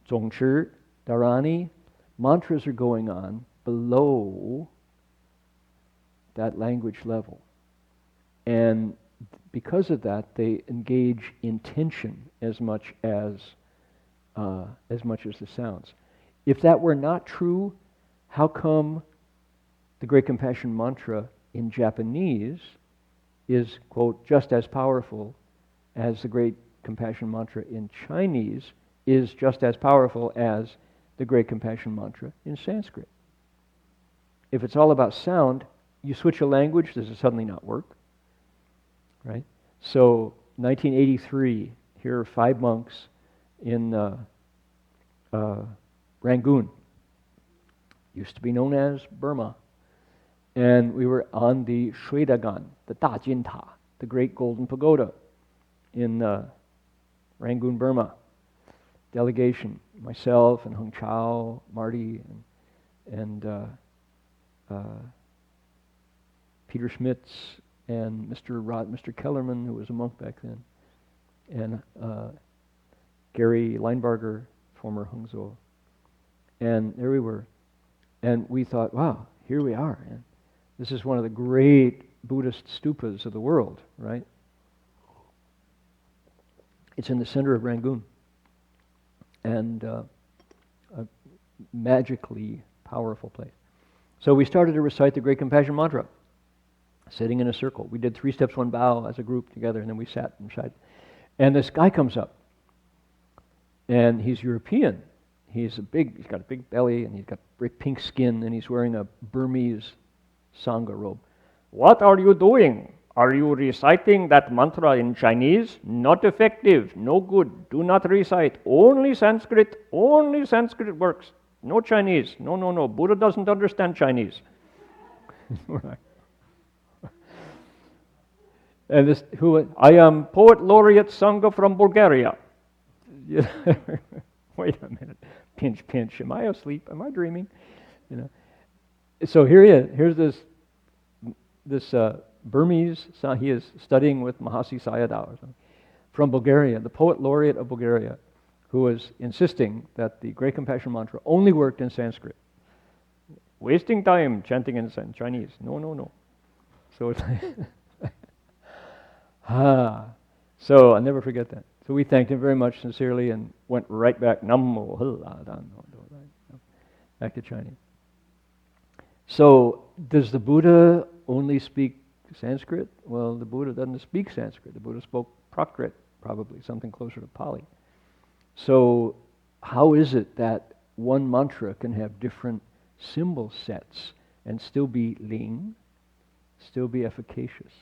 Zongzhi, Dharani, mantras are going on below that language level. And because of that, they engage intention as much as the sounds. If that were not true, how come the Great Compassion Mantra in Japanese is, quote, just as powerful as the Great Compassion Mantra in Chinese is just as powerful as the Great Compassion Mantra in Sanskrit? If it's all about sound, you switch a language, does it suddenly not work? Right? So, 1983, here are 5 monks in Rangoon. Used to be known as Burma. And we were on the Shwedagon, the Dajinta, the Great Golden Pagoda in Rangoon, Burma. Delegation, myself and Heng Chao, Marty, and Peter Schmitz and Mr. Kellerman, who was a monk back then, and Gary Leinbarger, former Heng Sure. And there we were. And we thought, wow, here we are. And this is one of the great Buddhist stupas of the world, right? It's in the center of Rangoon. And a magically powerful place. So we started to recite the Great Compassion Mantra, sitting in a circle. We did 3 steps, 1 bow as a group together, and then we sat and recited. And this guy comes up, and he's European. He's got a big belly, and he's got brick pink skin, and he's wearing a Burmese Sangha robe. What are you doing? Are you reciting that mantra in Chinese? Not effective, no good. Do not recite. Only Sanskrit works. No Chinese. No. Buddha doesn't understand Chinese. And this, I am Poet Laureate Sangha from Bulgaria. Wait a minute. Pinch. Am I asleep? Am I dreaming? So here he is. Here's this Burmese. He is studying with Mahasi Sayadaw or something, from Bulgaria, the Poet Laureate of Bulgaria, who was insisting that the Great Compassion Mantra only worked in Sanskrit. Wasting time chanting in Chinese. No. So it's So I'll never forget that. So we thanked him very much sincerely and went right back, back to Chinese. So does the Buddha only speak Sanskrit? Well, the Buddha doesn't speak Sanskrit. The Buddha spoke Prakrit, probably, something closer to Pali. So how is it that one mantra can have different symbol sets and still be ling, still be efficacious?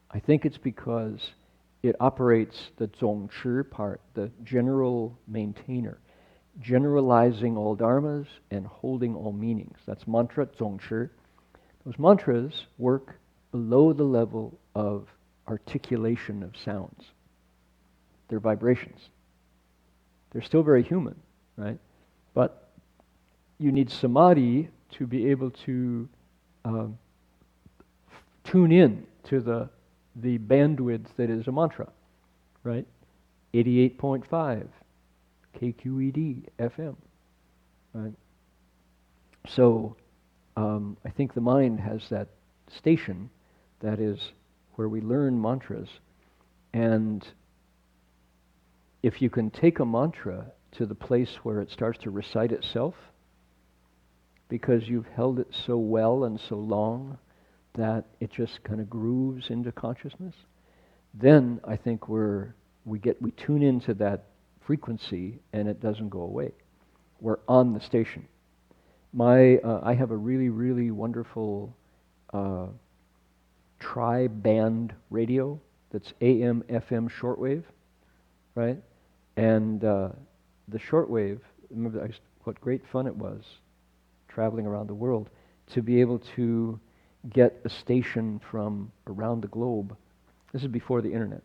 I think it's because it operates the zongchi part, the general maintainer, generalizing all dharmas and holding all meanings. That's mantra zongchi. Those mantras work below the level of articulation of sounds. They're vibrations. They're still very human, right? But you need samadhi to be able to tune in to the bandwidth that is a mantra, right? 88.5 KQED FM, right? So I think the mind has that station that is where we learn mantras, and if you can take a mantra to the place where it starts to recite itself, because you've held it so well and so long that it just kind of grooves into consciousness, then I think we tune into that frequency and it doesn't go away. We're on the station. I have a really, really wonderful tri-band radio that's AM, FM, shortwave, right? And the shortwave, remember what great fun it was traveling around the world to be able to get a station from around the globe. This is before the internet.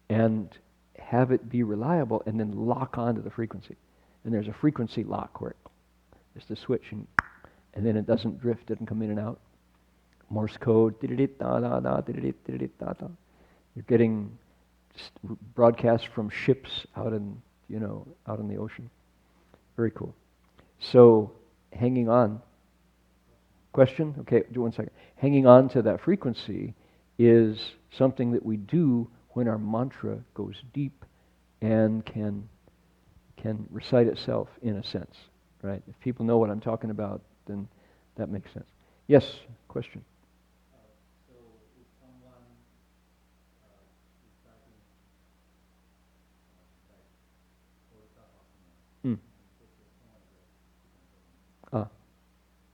And have it be reliable and then lock onto the frequency. And there's a frequency lock where there's the switch and then it doesn't drift, doesn't come in and out. Morse code, you're getting broadcasts from ships out in the ocean. Very cool. So hanging on. Question? Okay, do 1 second. Hanging on to that frequency is something that we do when our mantra goes deep and can recite itself in a sense, right? If people know what I'm talking about, then that makes sense. Yes, question? So if someone reciting like Bodhisattva Mm. and puts their phone at the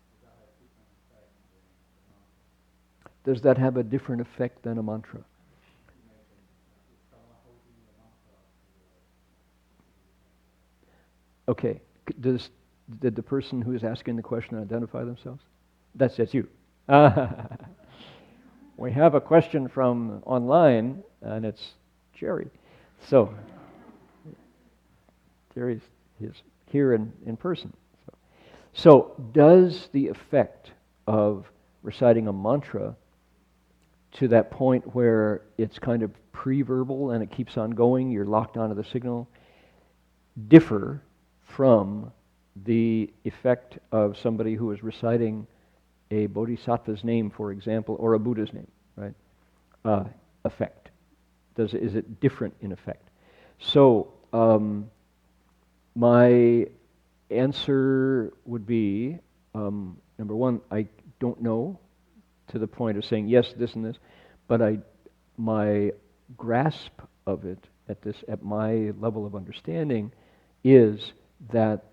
does that have different effect than the mantra? Does that have a different effect than a mantra? If someone holding the mantra Okay. Did the person who is asking the question identify themselves? That's you. We have a question from online, and it's Jerry. So, Jerry is here in person. So does the effect of reciting a mantra to that point where it's kind of pre-verbal and it keeps on going, you're locked onto the signal, differ from the effect of somebody who is reciting a bodhisattva's name, for example, or a Buddha's name, right? Effect. Is it different in effect? So, my answer would be, number one, I don't know to the point of saying yes, this and this, but my grasp of it at my level of understanding is that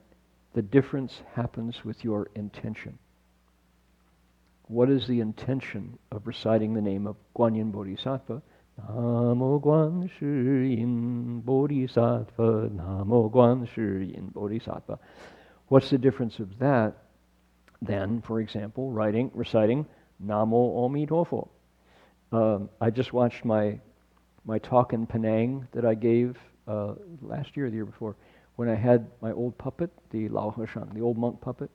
the difference happens with your intention. What is the intention of reciting the name of Guanyin Bodhisattva? Namo Guan Shi Yin Bodhisattva, Namo Guan Shi Yin Bodhisattva. What's the difference of that than, for example, reciting Namo Amitofo? I just watched my talk in Penang that I gave last year or the year before, when I had my old puppet, the Lao Heshan, the old monk puppet,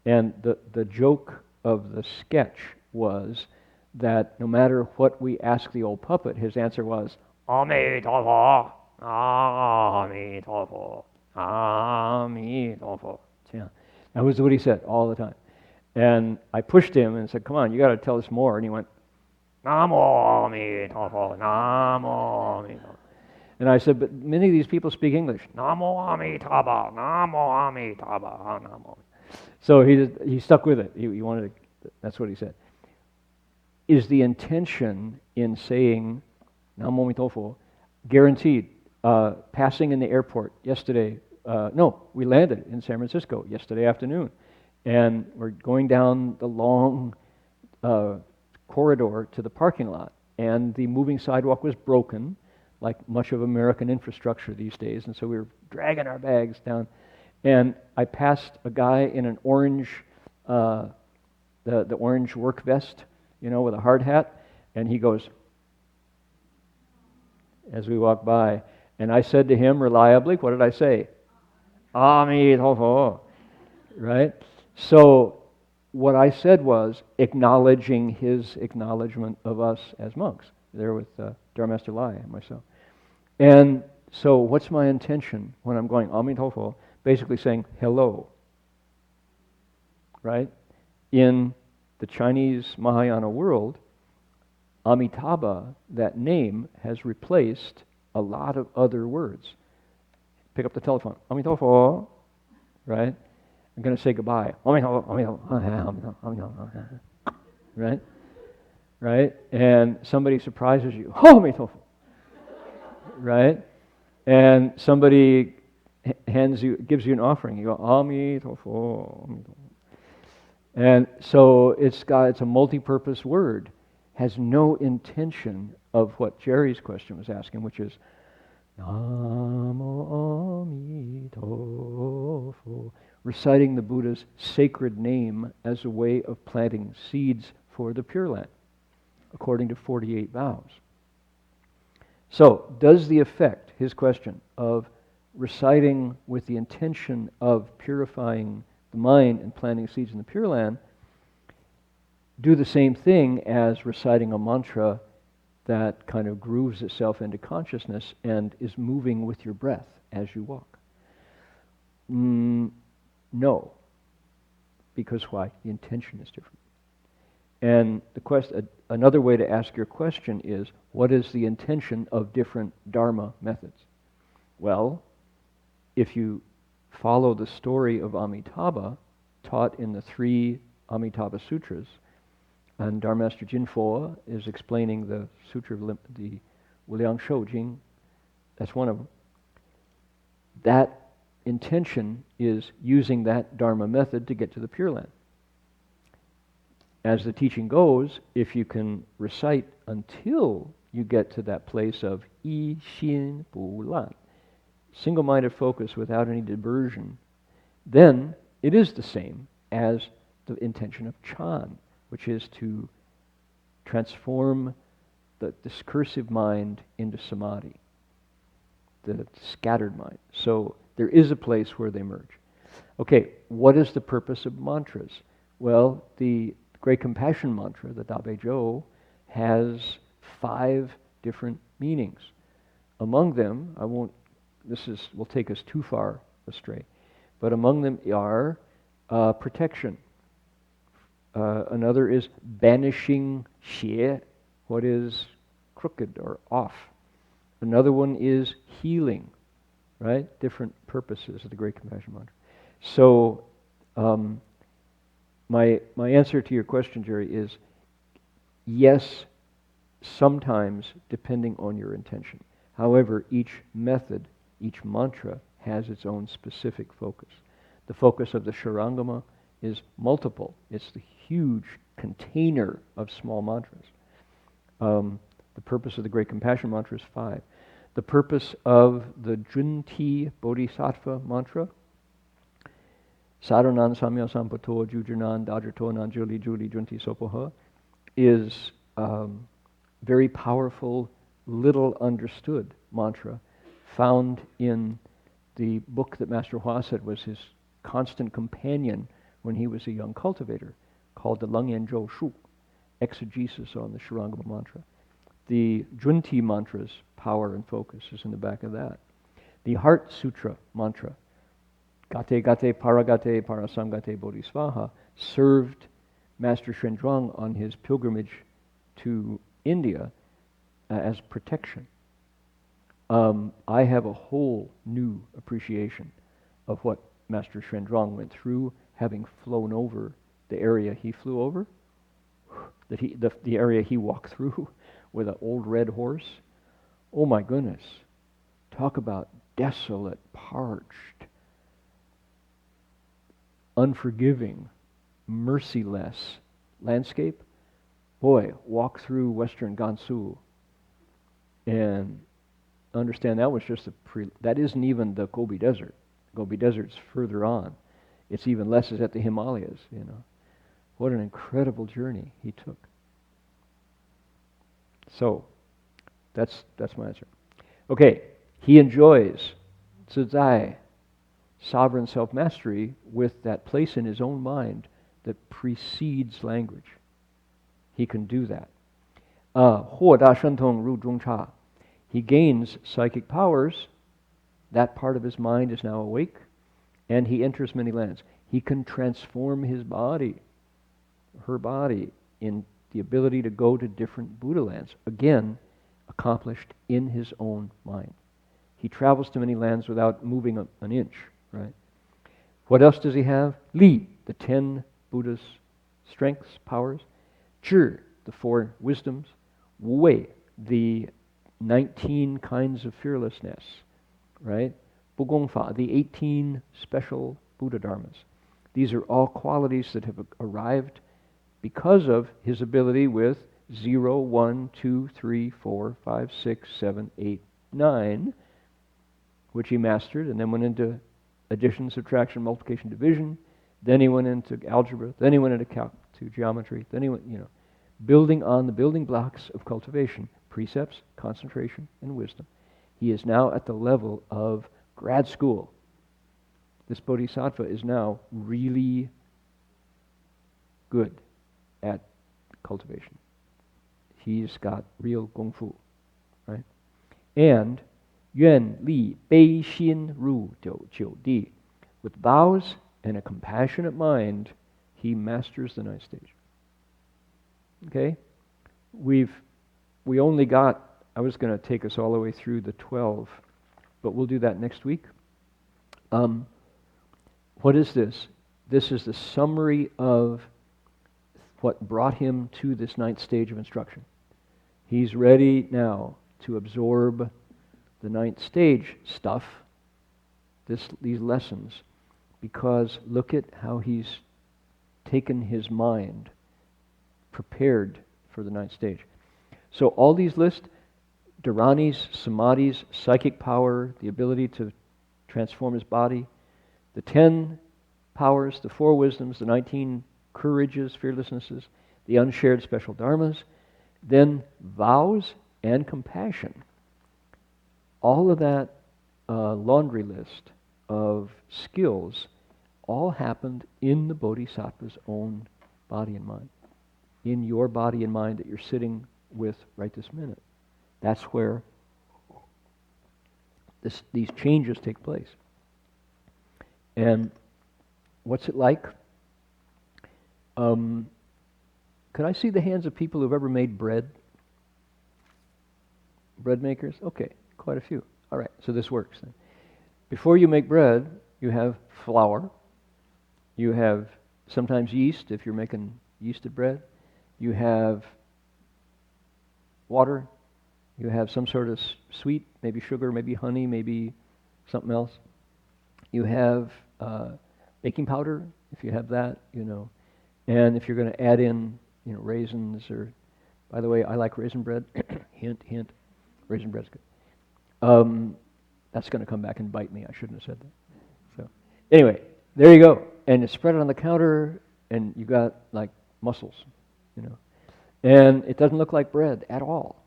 and the joke of the sketch was that no matter what we asked the old puppet, his answer was, Amitofo, Amitofo, Amitofo. Yeah, that was what he said all the time. And I pushed him and said, come on, you got to tell us more. And he went, Namo Amitofo, Namo Amitofo. And I said, but many of these people speak English. Namo Amitabha, Namo Amitabha, Namo. So he stuck with it. He wanted to, that's what he said. Is the intention in saying Namo Amitofo guaranteed? Passing in the airport yesterday, no, we landed in San Francisco yesterday afternoon. And we're going down the long corridor to the parking lot. And the moving sidewalk was broken, like much of American infrastructure these days. And so we were dragging our bags down. And I passed a guy in an orange, the orange work vest, with a hard hat. And he goes, as we walked by, and I said to him reliably, what did I say? Amitofo, right? So what I said was acknowledging his acknowledgement of us as monks, there with Dharma Master Lai and myself. And so what's my intention when I'm going Amitofo? Basically saying hello, right? In the Chinese Mahayana world, Amitabha, that name, has replaced a lot of other words. Pick up the telephone. Amitofo, right? I'm going to say goodbye. Amitofo, Amitofo, Amitofo, right? Right? And somebody surprises you. Amitofo, right? And somebody gives you an offering. You go, Amitofo, Amitofo. And so it's a multi-purpose word. Has no intention of what Jerry's question was asking, which is Namo Amitofo, reciting the Buddha's sacred name as a way of planting seeds for the Pure Land, according to 48 vows. So, does the effect, his question, of reciting with the intention of purifying the mind and planting seeds in the Pure Land do the same thing as reciting a mantra that kind of grooves itself into consciousness and is moving with your breath as you walk? No. Because why? The intention is different. And another way to ask your question is, what is the intention of different Dharma methods? Well, if you follow the story of Amitabha, taught in the 3 Amitabha Sutras, and Dharma Master Jinfo is explaining the Sutra of the Wuliang Shou Jing, that's one of them. That intention is using that Dharma method to get to the Pure Land. As the teaching goes, if you can recite until you get to that place of Yi Xin Bu Lan, single-minded focus without any diversion, then it is the same as the intention of Chan, which is to transform the discursive mind into samadhi, the scattered mind. So there is a place where they merge. Okay, what is the purpose of mantras? Well, the Great Compassion Mantra, the Dabejo, has 5 different meanings. Among them, will take us too far astray, but among them are protection. Another is banishing xie, what is crooked or off. Another one is healing, right? Different purposes of the Great Compassion Mantra. So, my answer to your question, Jerry, is yes, sometimes, depending on your intention. However, each method, each mantra has its own specific focus. The focus of the Shurangama is multiple. It's the huge container of small mantras. The purpose of the Great Compassion Mantra is 5. The purpose of the Junti Bodhisattva Mantra, Sadhanan Samya Sampato Jujanan Dajato Nanjuli Juli Junti Sopoha, is very powerful, little understood mantra found in the book that Master Hua said was his constant companion when he was a young cultivator, called the Lengyan Zhou Shu, Exegesis on the Shurangama Mantra. The Junti mantra's power and focus is in the back of that. The Heart Sutra mantra, Gate Gate Paragate Parasamgate Bodhisvaha, served Master Xuanzhuang on his pilgrimage to India as protection. I have a whole new appreciation of what Master Xuanzhuang went through, having flown over the area he flew over, the area he walked through with an old red horse. Oh my goodness. Talk about desolate, parched, unforgiving, merciless landscape. Boy, walk through western Gansu and understand that was just that isn't even the Gobi Desert. Gobi Desert's further on. It's even less is at the Himalayas, you know. What an incredible journey he took. So, that's my answer. Okay, he enjoys zizai, sovereign self-mastery, with that place in his own mind that precedes language. He can do that. Huo da shentong ru zhong cha. He gains psychic powers. That part of his mind is now awake, and he enters many lands. He can transform his body, her body, in the ability to go to different Buddha lands. Again, accomplished in his own mind. He travels to many lands without moving an inch, right? What else does he have? Li, the 10 Buddha's strengths, powers. Zhi, the 4 wisdoms. Wu Wei, the 19 kinds of fearlessness, right? Bu Gong Fa, the 18 special Buddha Dharmas. These are all qualities that have arrived because of his ability with 0, 1, 2, 3, 4, 5, 6, 7, 8, 9, which he mastered, and then went into addition, subtraction, multiplication, division. Then he went into algebra. Then he went into geometry. Then he went, building on the building blocks of cultivation, precepts, concentration, and wisdom. He is now at the level of grad school. This Bodhisattva is now really good at cultivation. He's got real Gong Fu, right? And Yuan Li Bei Xin Ru Jiu Di. With vows and a compassionate mind, he masters the 9th stage. Okay? We only got, I was going to take us all the way through the 12, but we'll do that next week. What is this? This is the summary of what brought him to this 9th stage of instruction. He's ready now to absorb the 9th stage stuff, these lessons, because look at how he's taken his mind, prepared for the 9th stage. So all these lists, dharanis, samadhis, psychic power, the ability to transform his body, the 10 powers, the 4 wisdoms, the 19 courages, fearlessnesses, the unshared special dharmas, then vows and compassion. All of that laundry list of skills all happened in the Bodhisattva's own body and mind. in your body and mind that you're sitting with right this minute. That's where these changes take place. And what's it like? Could I see the hands of people who've ever made bread? Bread makers? Okay, quite a few. All right, so this works then. Before you make bread, you have flour. You have sometimes yeast if you're making yeasted bread. You have water. You have some sort of sweet, maybe sugar, maybe honey, maybe something else. You have baking powder, if you have that, And if you're going to add in, raisins or, by the way, I like raisin bread. Hint, hint. Raisin bread's good. That's going to come back and bite me. I shouldn't have said that. So, anyway, there you go. And you spread it on the counter, and you got like mussels, And it doesn't look like bread at all.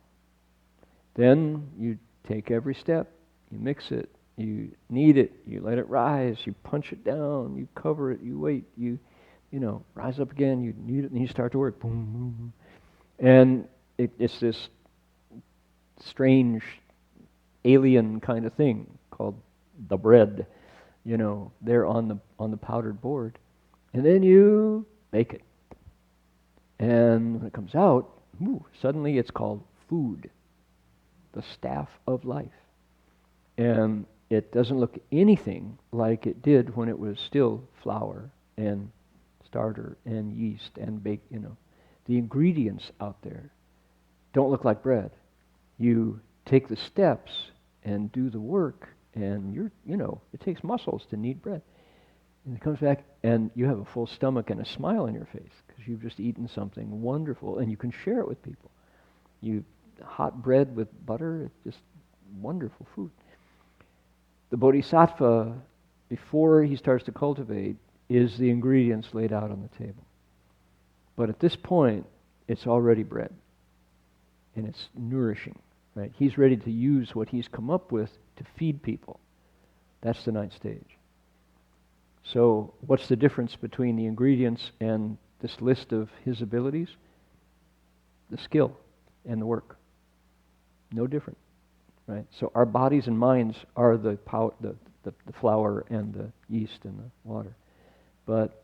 Then you take every step, you mix it, you knead it, you let it rise, you punch it down, you cover it, you wait, you rise up again, you knead it, and you start to work. Boom, boom, boom. And it's this strange alien kind of thing called the bread, there on the powdered board. And then you bake it. And when it comes out, suddenly it's called food, the staff of life. And it doesn't look anything like it did when it was still flour and starter and yeast and bake, The ingredients out there don't look like bread. You take the steps and do the work, and it takes muscles to knead bread. And it comes back, and you have a full stomach and a smile on your face because you've just eaten something wonderful, and you can share it with people. Hot bread with butter, it's just wonderful food. The Bodhisattva, before he starts to cultivate, is the ingredients laid out on the table. But at this point, it's already bread, and it's nourishing. Right? He's ready to use what he's come up with to feed people. That's the ninth stage. So what's the difference between the ingredients and this list of his abilities? The skill and the work. No different. Right? So our bodies and minds are the flour and the yeast and the water. But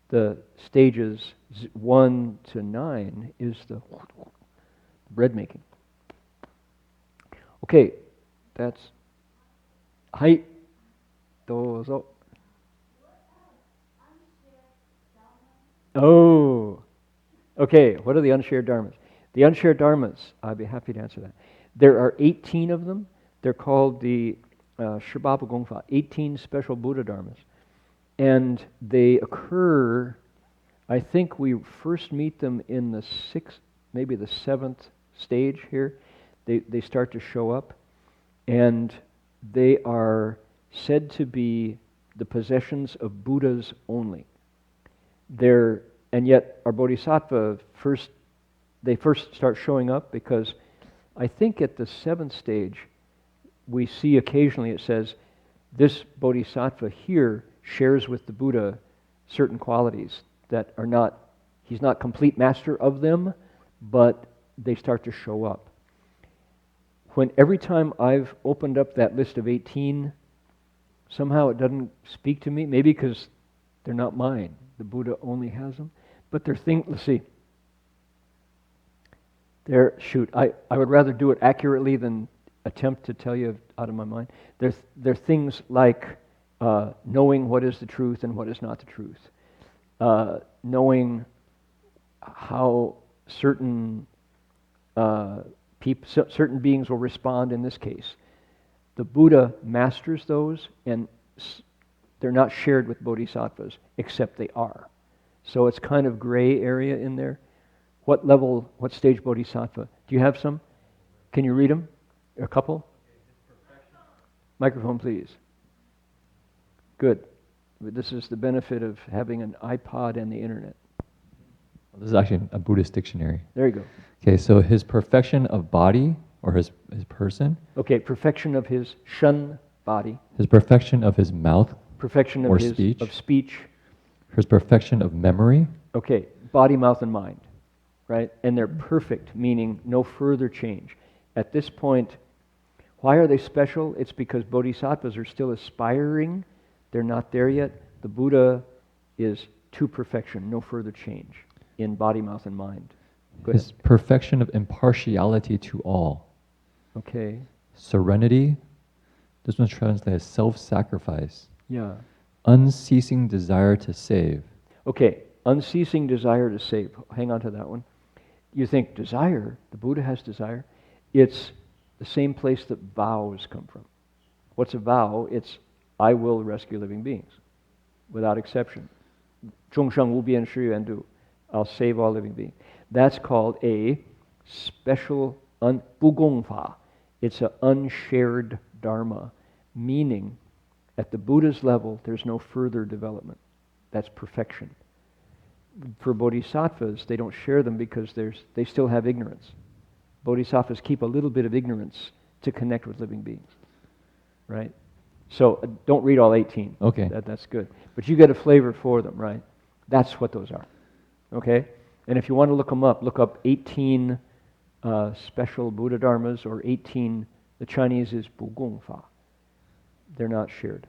the stages 1 to 9 is the bread making. Okay, that's... Hai, dozo. Oh, okay, what are the unshared dharmas? The unshared dharmas, I'd be happy to answer that. There are 18 of them. They're called the Shibaba Gongfa, 18 special Buddha dharmas. And they occur, I think we first meet them in the 6th, maybe the 7th stage here. They start to show up, and they are said to be the possessions of Buddhas only. And yet our Bodhisattva first start showing up because I think at the 7th stage we see occasionally it says this Bodhisattva here shares with the Buddha certain qualities that are not, he's not complete master of them, but they start to show up. Every time I've opened up that list of 18, somehow it doesn't speak to me, maybe because they're not mine. The Buddha only has them. But let's see. I would rather do it accurately than attempt to tell you out of my mind. They're things like knowing what is the truth and what is not the truth. Knowing how certain certain beings will respond in this case. The Buddha masters those, and they're not shared with bodhisattvas, except they are. So it's kind of gray area in there. What level, what stage bodhisattva? Do you have some? Can you read them? A couple? Microphone, please. Good. This is the benefit of having an iPod and the internet. This is actually a Buddhist dictionary. There you go. Okay, so his perfection of body, or his person. Okay, perfection of his shun body. His perfection of his mouth. Perfection or of speech. Of speech. His perfection of memory. Okay, body, mouth, and mind. right? And they're perfect, meaning no further change. At this point, why are they special? It's because bodhisattvas are still aspiring. They're not there yet. The Buddha is to perfection, no further change in body, mouth, and mind. Go His ahead. perfection of impartiality to all. Okay. Serenity, this one's translated as self-sacrifice. Yeah. Unceasing desire to save. Okay, unceasing desire to save. Hang on to that one. You think desire, the Buddha has desire. It's the same place that vows come from. What's a vow? It's, I will rescue living beings, without exception. 众生无边誓愿度. I'll save all living beings. That's called a special, 不共法. It's an unshared Dharma, meaning at the Buddha's level, there's no further development. That's perfection. For bodhisattvas, they don't share them because they still have ignorance. Bodhisattvas keep a little bit of ignorance to connect with living beings, right? So don't read all 18. Okay. That's good. But you get a flavor for them, right? That's what those are, okay? And if you want to look them up, look up 18 special Buddha Dharmas, or 18, the Chinese is 不共法. They're not shared.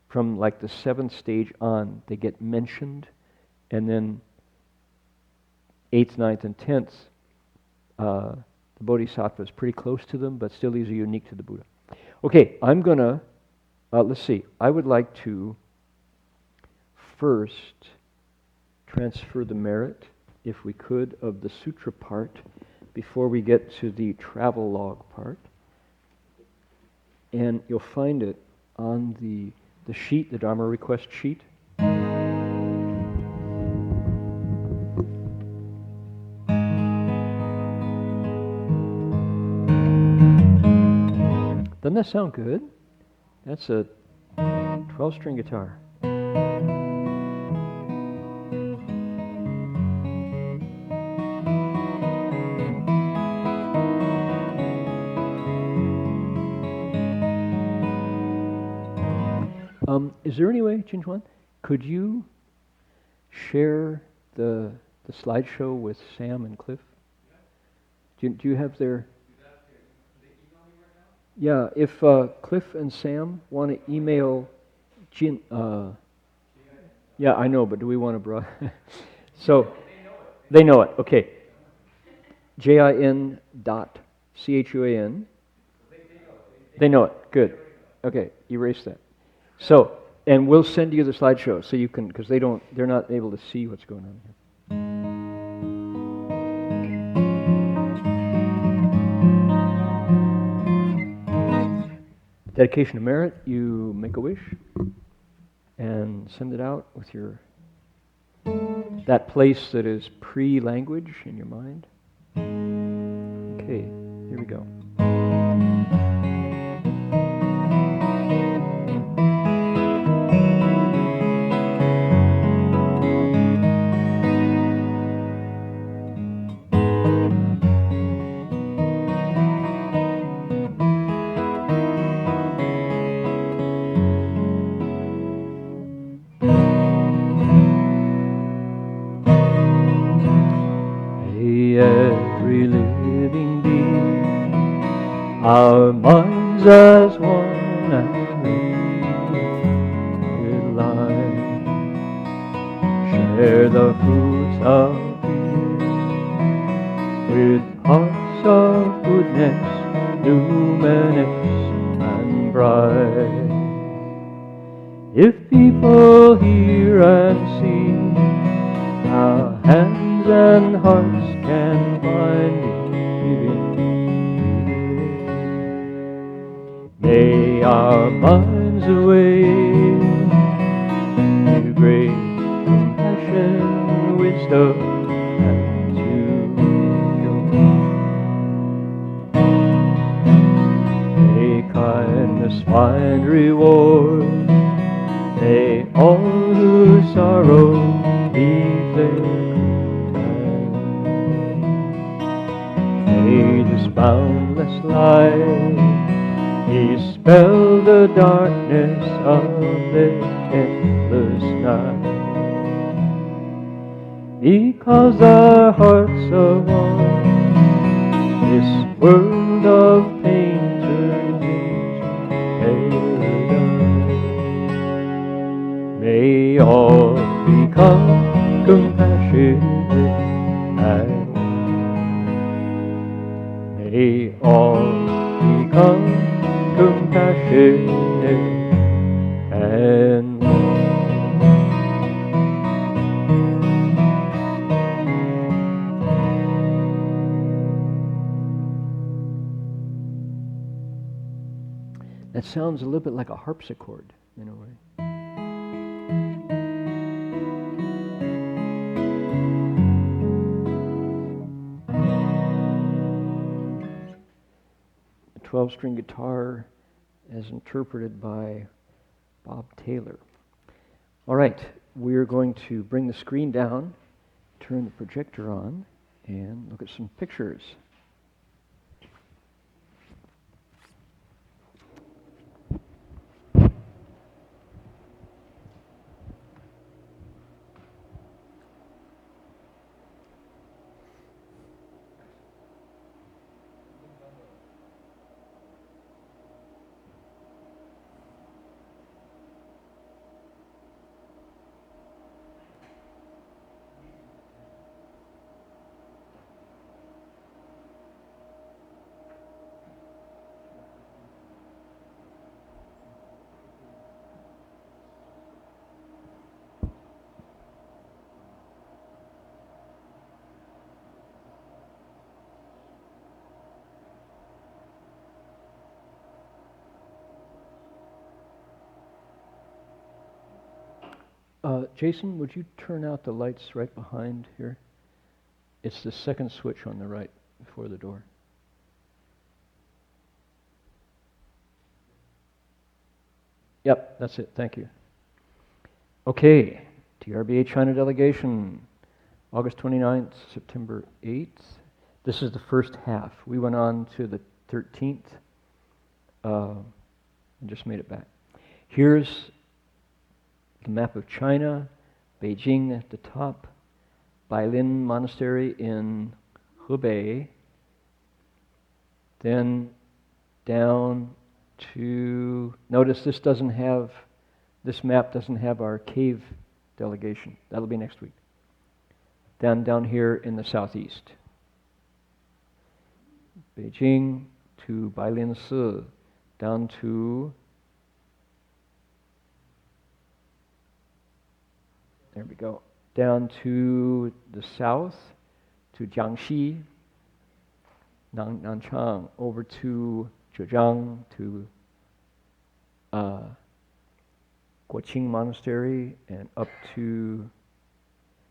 From like the 7th stage on, they get mentioned, and then 8th, 9th, and 10th, the Bodhisattva is pretty close to them, but still these are unique to the Buddha. Okay, I'm gonna, let's see, I would like to first transfer the merit, if we could, of the sutra part before we get to the travel log part. And you'll find it on the sheet, the Dharma request sheet. Doesn't that sound good? That's a 12-string guitar. Is there any way, Jinchuan, could you share the slideshow with Sam and Cliff? Do you have their... Yeah, if Cliff and Sam want to email Jin... yeah, I know, but do we want to... So, they know it, okay. JIN.CHUAN. They know it, good. Okay, erase that. So, and we'll send you the slideshow so you can, because they're not able to see what's going on here. Dedication of merit, you make a wish and send it out with that place that is pre-language in your mind. Okay, here we go. Every living being, our minds as one and with life, share the fruits of peace with hearts of goodness, luminous and bright. If people hear and see, our hands and hearts can find it. May our minds awake to great compassion, wisdom, and to joy. May kindness find reward. May all who sorrow leave their may this boundless light dispel the darkness of this endless night. because our hearts are one. This world of pain turns into paradise. May all become compassionate and may all become compassionate and that sounds a little bit like a harpsichord in a way. A 12-string guitar as interpreted by Bob Taylor. All right, we're going to bring the screen down, turn the projector on, and look at some pictures. Jason, would you turn out the lights right behind here? It's the second switch on the right before the door. Yep, that's it. Thank you. Okay, TRBA China delegation, August 29th, September 8th. This is the first half. We went on to the 13th and just made it back. Here's the map of China, Beijing at the top, Bailin Monastery in Hebei, then down to, notice this map doesn't have our cave delegation. That'll be next week. Down here in the southeast. Beijing to Bailin Si, down to, there we go, down to the south, to Jiangxi, Nanchang, over to Zhejiang, to Guoqing Monastery, and up to,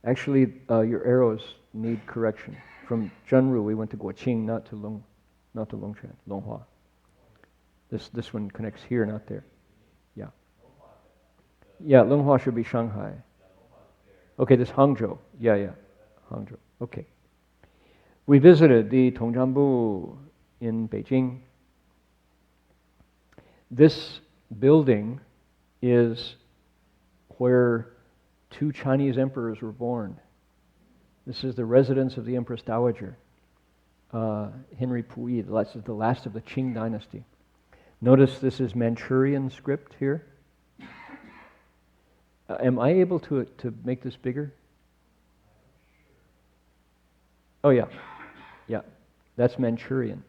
actually your arrows need correction. From Zhenru we went to Guoqing, not to Longshan, Longhua. This one connects here, not there. Yeah. Yeah, Longhua should be Shanghai. Okay, this Hangzhou. Yeah, Hangzhou. Okay. We visited the Tongzhanbu in Beijing. This building is where 2 Chinese emperors were born. This is the residence of the Empress Dowager, Henry Puyi. This is the last of the Qing dynasty. Notice this is Manchurian script here. Am I able to make this bigger? Oh yeah, that's Manchurian.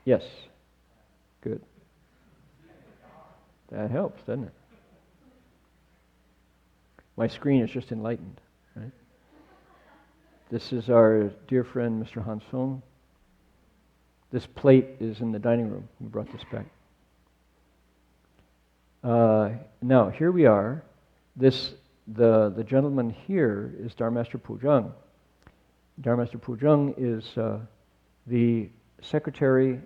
Yes, good. That helps, doesn't it? My screen is just enlightened, right? This is our dear friend, Mr. Han Song. This plate is in the dining room. We brought this back. Now, here we are. The gentleman here is Dharma Master Puzheng. Dharma Master Puzheng is the secretary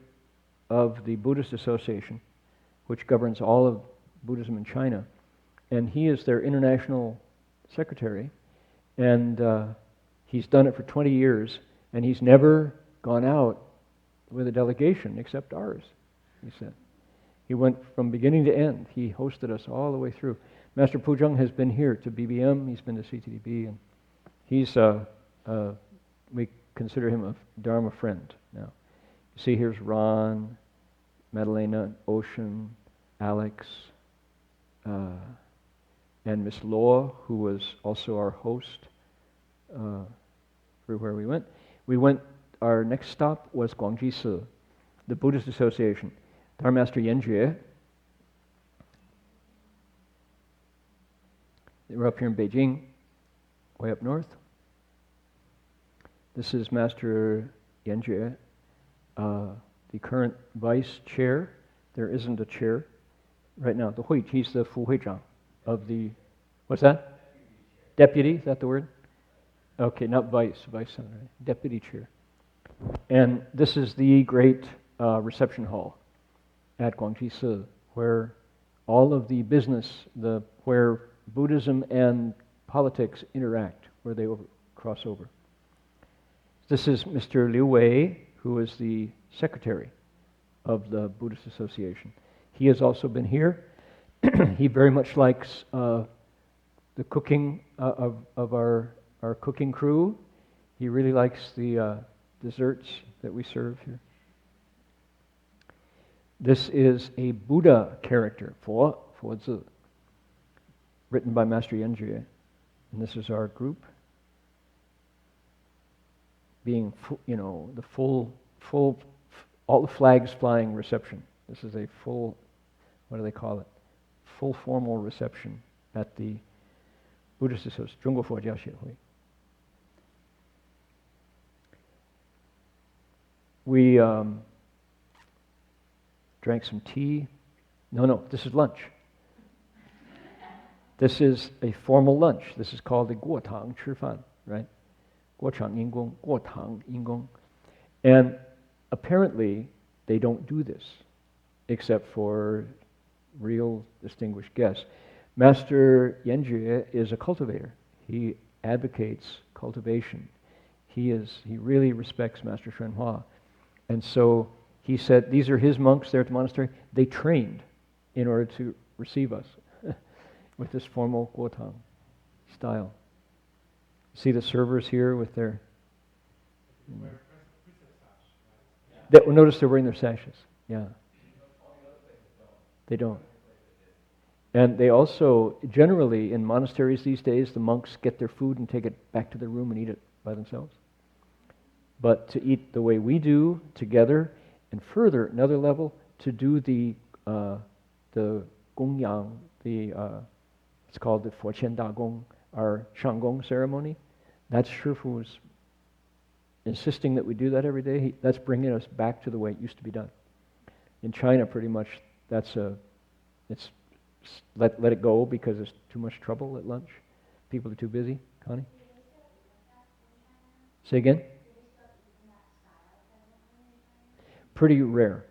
of the Buddhist Association, which governs all of Buddhism in China. And he is their international secretary. And he's done it for 20 years, and he's never gone out with a delegation except ours, he said. He went from beginning to end. He hosted us all the way through. Master Pujung has been here to BBM. He's been to CTDB, and he's we consider him a Dharma friend now. You see, here's Ron, Madalena, Ocean, Alex, and Miss Law, who was also our host for where we went. Our next stop was Guangji Si, the Buddhist Association. Dharma Master Heng Sure. We're up here in Beijing, way up north. This is Master Heng Sure, the current vice chair. There isn't a chair right now. He's the Fu Huizhang of the, what's that? Deputy, is that the word? Okay, not vice, deputy chair. And this is the great reception hall at Guangji Si, where all of the business, where Buddhism and politics interact, where they cross over. This is Mr. Liu Wei, who is the secretary of the Buddhist Association. He has also been here. He very much likes the cooking of our cooking crew. He really likes the desserts that we serve here. This is a Buddha character, Fo Zi, written by Master Heng Sure. And this is our group. Being, the full, all the flags flying reception. This is a full, what do they call it? Full formal reception at the Buddhist Association, Zhongguo Fojiao Xiehui. We drank some tea. No, this is lunch. This is a formal lunch. This is called a guotang chifan, right? Guochang yinggong, guotang yinggong. And apparently they don't do this except for real distinguished guests. Master Heng Sure is a cultivator. He advocates cultivation. He really respects Master Xuanhua. And so he said, these are his monks there at the monastery. They trained in order to receive us with this formal guotang style. See the servers here with their... Notice they're wearing their sashes. Yeah. They don't. And they also, generally in monasteries these days, the monks get their food and take it back to their room and eat it by themselves. But to eat the way we do, together, and further, another level, to do the gongyang, it's called the Foqian Da Gong, our Shanggong ceremony. That's Shifu's insisting that we do that every day. That's bringing us back to the way it used to be done. In China, pretty much, it's let it go because it's too much trouble at lunch. People are too busy. Connie? Say again? Pretty rare.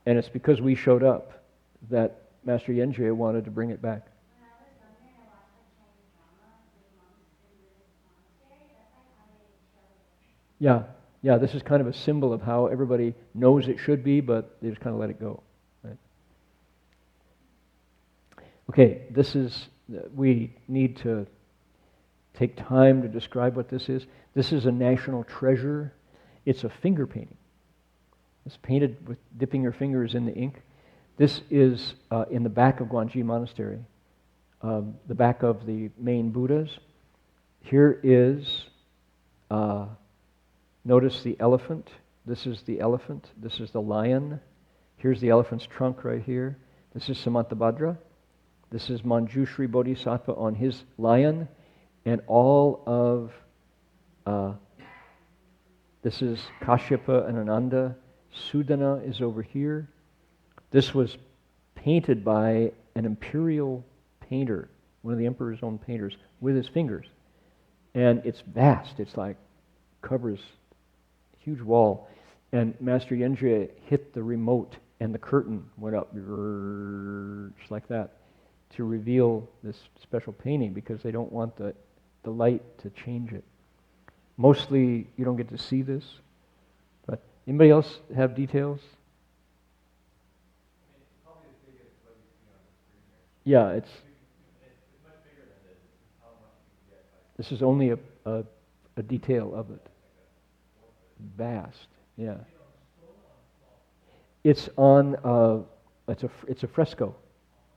And it's because we showed up that Master Heng Sure wanted to bring it back. Yeah, this is kind of a symbol of how everybody knows it should be, but they just kind of let it go. Right? Okay, we need to take time to describe what this is. This is a national treasure. It's a finger painting. It's painted with dipping your fingers in the ink. This is in the back of Guangji Monastery, the back of the main Buddhas. Here is, notice the elephant. This is the elephant. This is the lion. Here's the elephant's trunk right here. This is Samantabhadra. This is Manjushri Bodhisattva on his lion. And all of, this is Kashyapa and Ananda. Sudana is over here. This was painted by an imperial painter, one of the emperor's own painters, with his fingers. And it's vast. It's like covers a huge wall. And Master Heng Sure hit the remote and the curtain went up just like that to reveal this special painting because they don't want the light to change it. Mostly you don't get to see this. But anybody else have details? Yeah, this is only a detail of it. Vast, yeah. It's on, it's a fresco.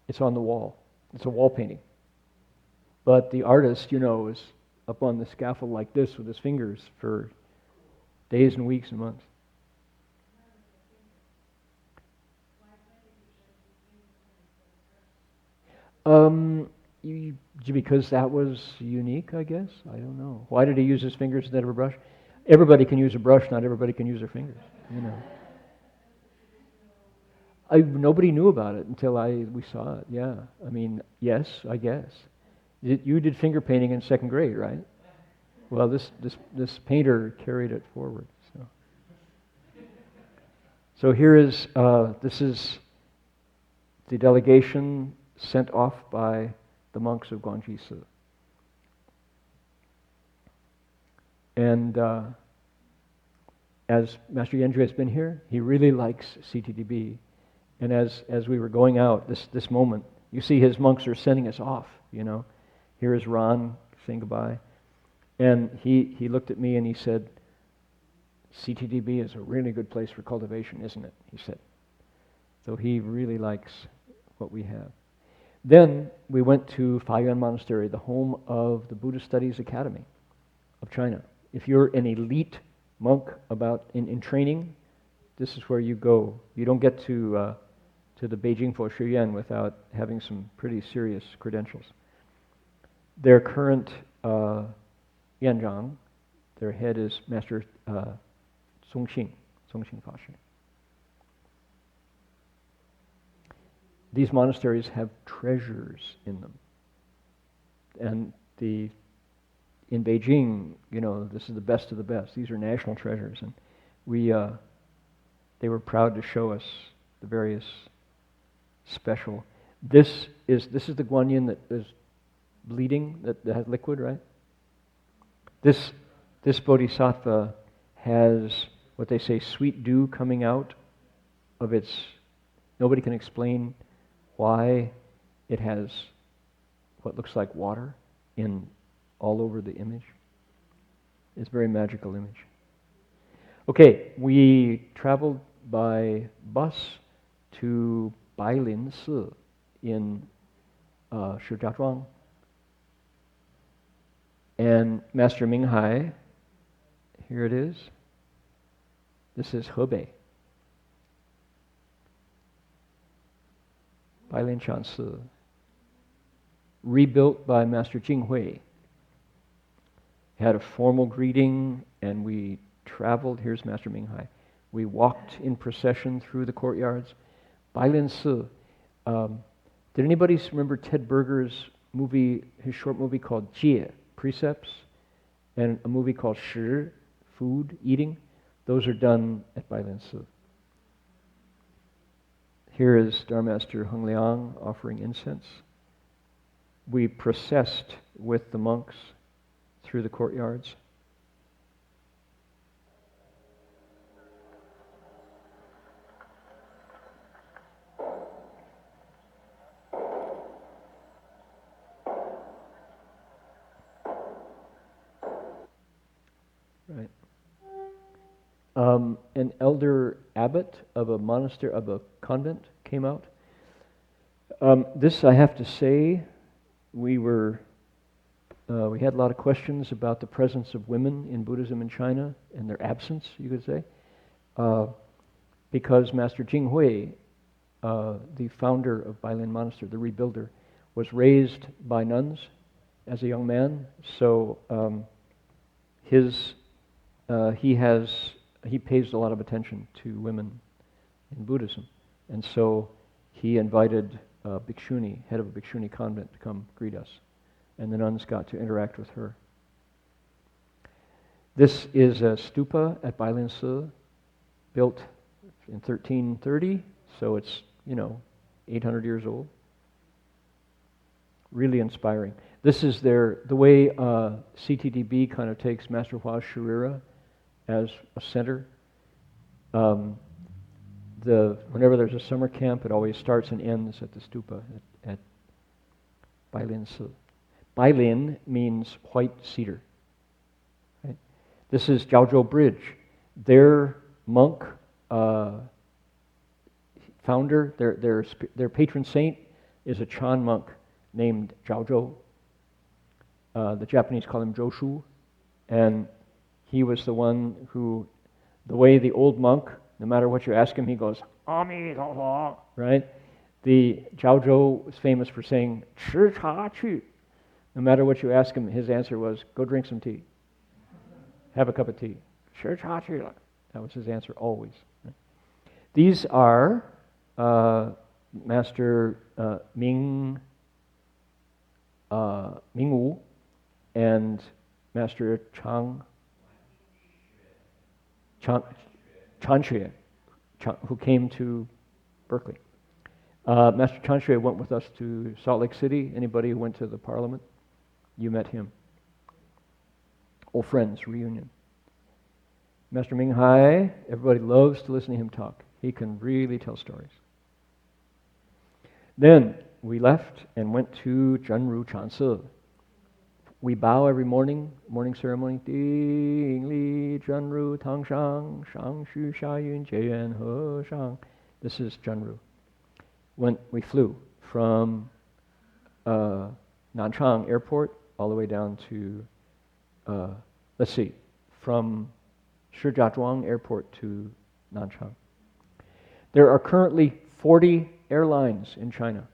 It's on the wall. It's a wall painting. But the artist, is up on the scaffold like this with his fingers for days and weeks and months. Because that was unique, I guess. I don't know. Why did he use his fingers instead of a brush? Everybody can use a brush. Not everybody can use their fingers. Nobody knew about it until we saw it. Yeah, I mean, yes, I guess. You did finger painting in second grade, right? Well, this painter carried it forward. So here is this is the delegation sent off by the monks of Guangji-si. And as Master Yenju has been here, he really likes CTDB. And as we were going out, this moment, you see his monks are sending us off, Here is Ron saying goodbye. And he looked at me and he said, CTDB is a really good place for cultivation, isn't it? He said. So he really likes what we have. Then we went to Faiyuan Monastery, the home of the Buddhist Studies Academy of China. If you're an elite monk in training, this is where you go. You don't get to the Beijing Fo Shi Yuan without having some pretty serious credentials. Their current Yanzhang, their head is Master Songxing Fashi. These monasteries have treasures in them. And in Beijing, this is the best of the best. These are national treasures. And they were proud to show us the various special. This is the guanyin that is bleeding, that has liquid, right? This Bodhisattva has what they say sweet dew coming out of its. Nobody can explain why it has what looks like water all over the image. It's a very magical image. Okay, we traveled by bus to Bailin Si in Shijiazhuang. And Master Minghai, here it is. This is Hebei. Bailin Chan Si. Rebuilt by Master Jinghui. Had a formal greeting and we traveled. Here's Master Minghai. We walked in procession through the courtyards. Bailin Si. Did anybody remember Ted Berger's movie, his short movie called Jie, Precepts, and a movie called Shi, Food, Eating? Those are done at Bailin Si. Here is Dharma Master Heng Liang offering incense. We processed with the monks through the courtyards. Right. An elder abbot of a monastery, of a convent, came out. This, I have to say, we had a lot of questions about the presence of women in Buddhism in China and their absence, you could say, because Master Jinghui, the founder of Bailin Monastery, the rebuilder, was raised by nuns as a young man. So he pays a lot of attention to women in Buddhism, and so he invited a bhikshuni, head of a bhikshuni convent, to come greet us, and the nuns got to interact with her. This is a stupa at Bailin Si, built in 1330, so it's 800 years old. Really inspiring. This is the way CTDB kind of takes Master Hua's Sharira as a center. Whenever there's a summer camp, it always starts and ends at the stupa at Bailin Si. Bailin means white cedar. Right? This is Jiaozhou Bridge. Their monk founder, their patron saint is a Chan monk named Jiaozhou. The Japanese call him Joshu, and he was the one who, the way the old monk, no matter what you ask him, he goes, Ami Tao, right? The Jiaozhou was famous for saying, Chi cha chu. No matter what you ask him, his answer was, go drink some tea. Have a cup of tea. Chi cha chu. That was his answer always. These are Master Ming Wu and Master Chan Shui, who came to Berkeley. Master Chan Shui went with us to Salt Lake City. Anybody who went to the Parliament, you met him. Old friends, reunion. Master Ming Hai, everybody loves to listen to him talk. He can really tell stories. Then we left and went to Zhenru Chansi. We bow every morning ceremony. Ding li Zhenru Tang Shang, Shang Shu Sha Yun Jie Yan He Shang. This is Zhenru. When we flew from Nanchang Airport all the way down to, from Shijiazhuang Airport to Nanchang. There are currently 40 airlines in China,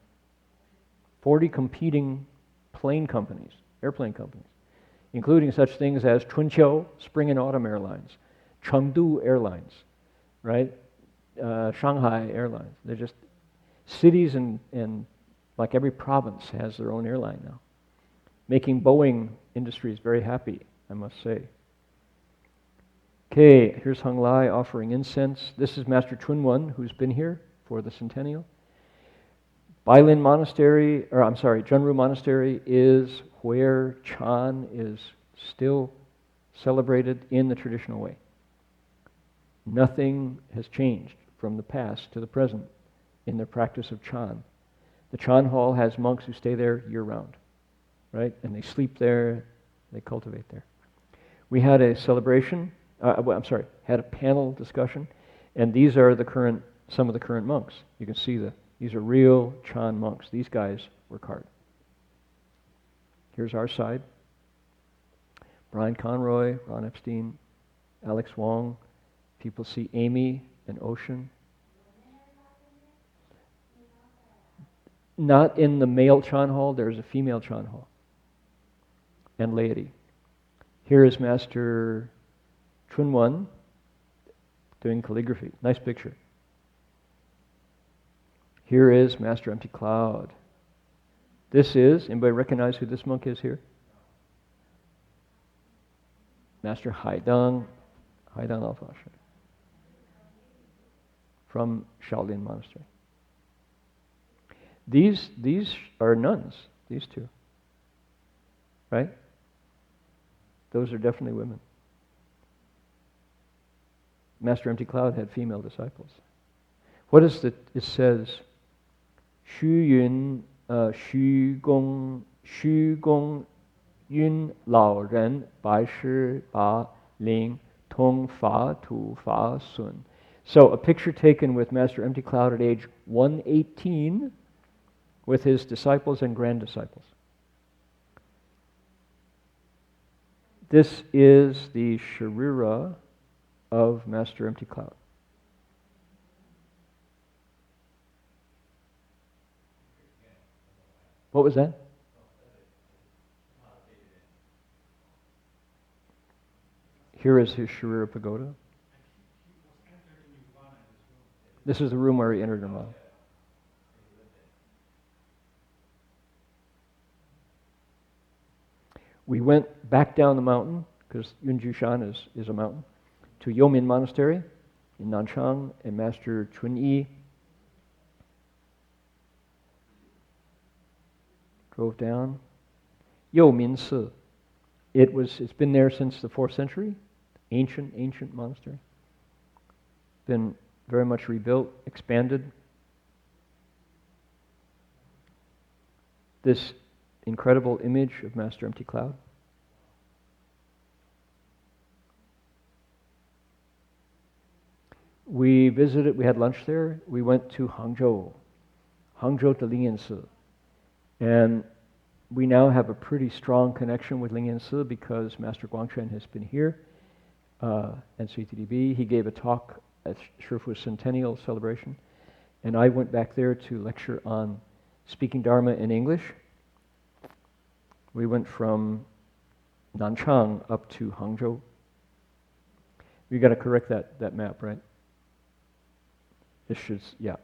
40 competing airplane companies, including such things as Chunqiu, Spring and Autumn Airlines, Chengdu Airlines, right? Shanghai Airlines. They're just cities and like every province has their own airline now, making Boeing Industries very happy, I must say. Okay, here's Heng Lai offering incense. This is Master Chunwan, who's been here for the centennial. Bailin Monastery, Zhenru Monastery is where Chan is still celebrated in the traditional way. Nothing has changed from the past to the present in their practice of Chan. The Chan Hall has monks who stay there year-round, right? And they sleep there, they cultivate there. We had a celebration, had a panel discussion, and these are some of the current monks. You can see these are real Chan monks. These guys work hard. Here's our side. Brian Conroy, Ron Epstein, Alex Wong. People see Amy and Ocean. Not in the male Chan Hall, there's a female Chan Hall. And laity. Here is Master Chunwan doing calligraphy. Nice picture. Here is Master Empty Cloud. Anybody recognize who this monk is here? Master Haidang Alphasha from Shaolin Monastery. These are nuns, these two. Right? Those are definitely women. Master Empty Cloud had female disciples. What is it? It says, Xu Gong Yun Lao Ren Bai Shi Ba Ling Tong Fa Tu Fa Sun. So a picture taken with Master Empty Cloud at age 118 with his disciples and grand disciples. This is the Sharira of Master Empty Cloud. What was that? Here is his Sharira Pagoda. This is the room where he entered Nirvana. We went back down the mountain, because Yunjushan is a mountain, to Yomin Monastery in Nanchang, and Master Chunyi drove down. Yomin Si. It's been there since the 4th century. Ancient monastery. Been very much rebuilt, expanded. This incredible image of Master Empty Cloud? We visited, we had lunch there. We went to Hangzhou to Lingyansi. And we now have a pretty strong connection with Lingyansi because Master Guangchen has been here and CTDB. He gave a talk at Shifu's centennial celebration. And I went back there to lecture on speaking Dharma in English. We went from Nanchang up to Hangzhou. We got to correct that map, right? This should, yeah.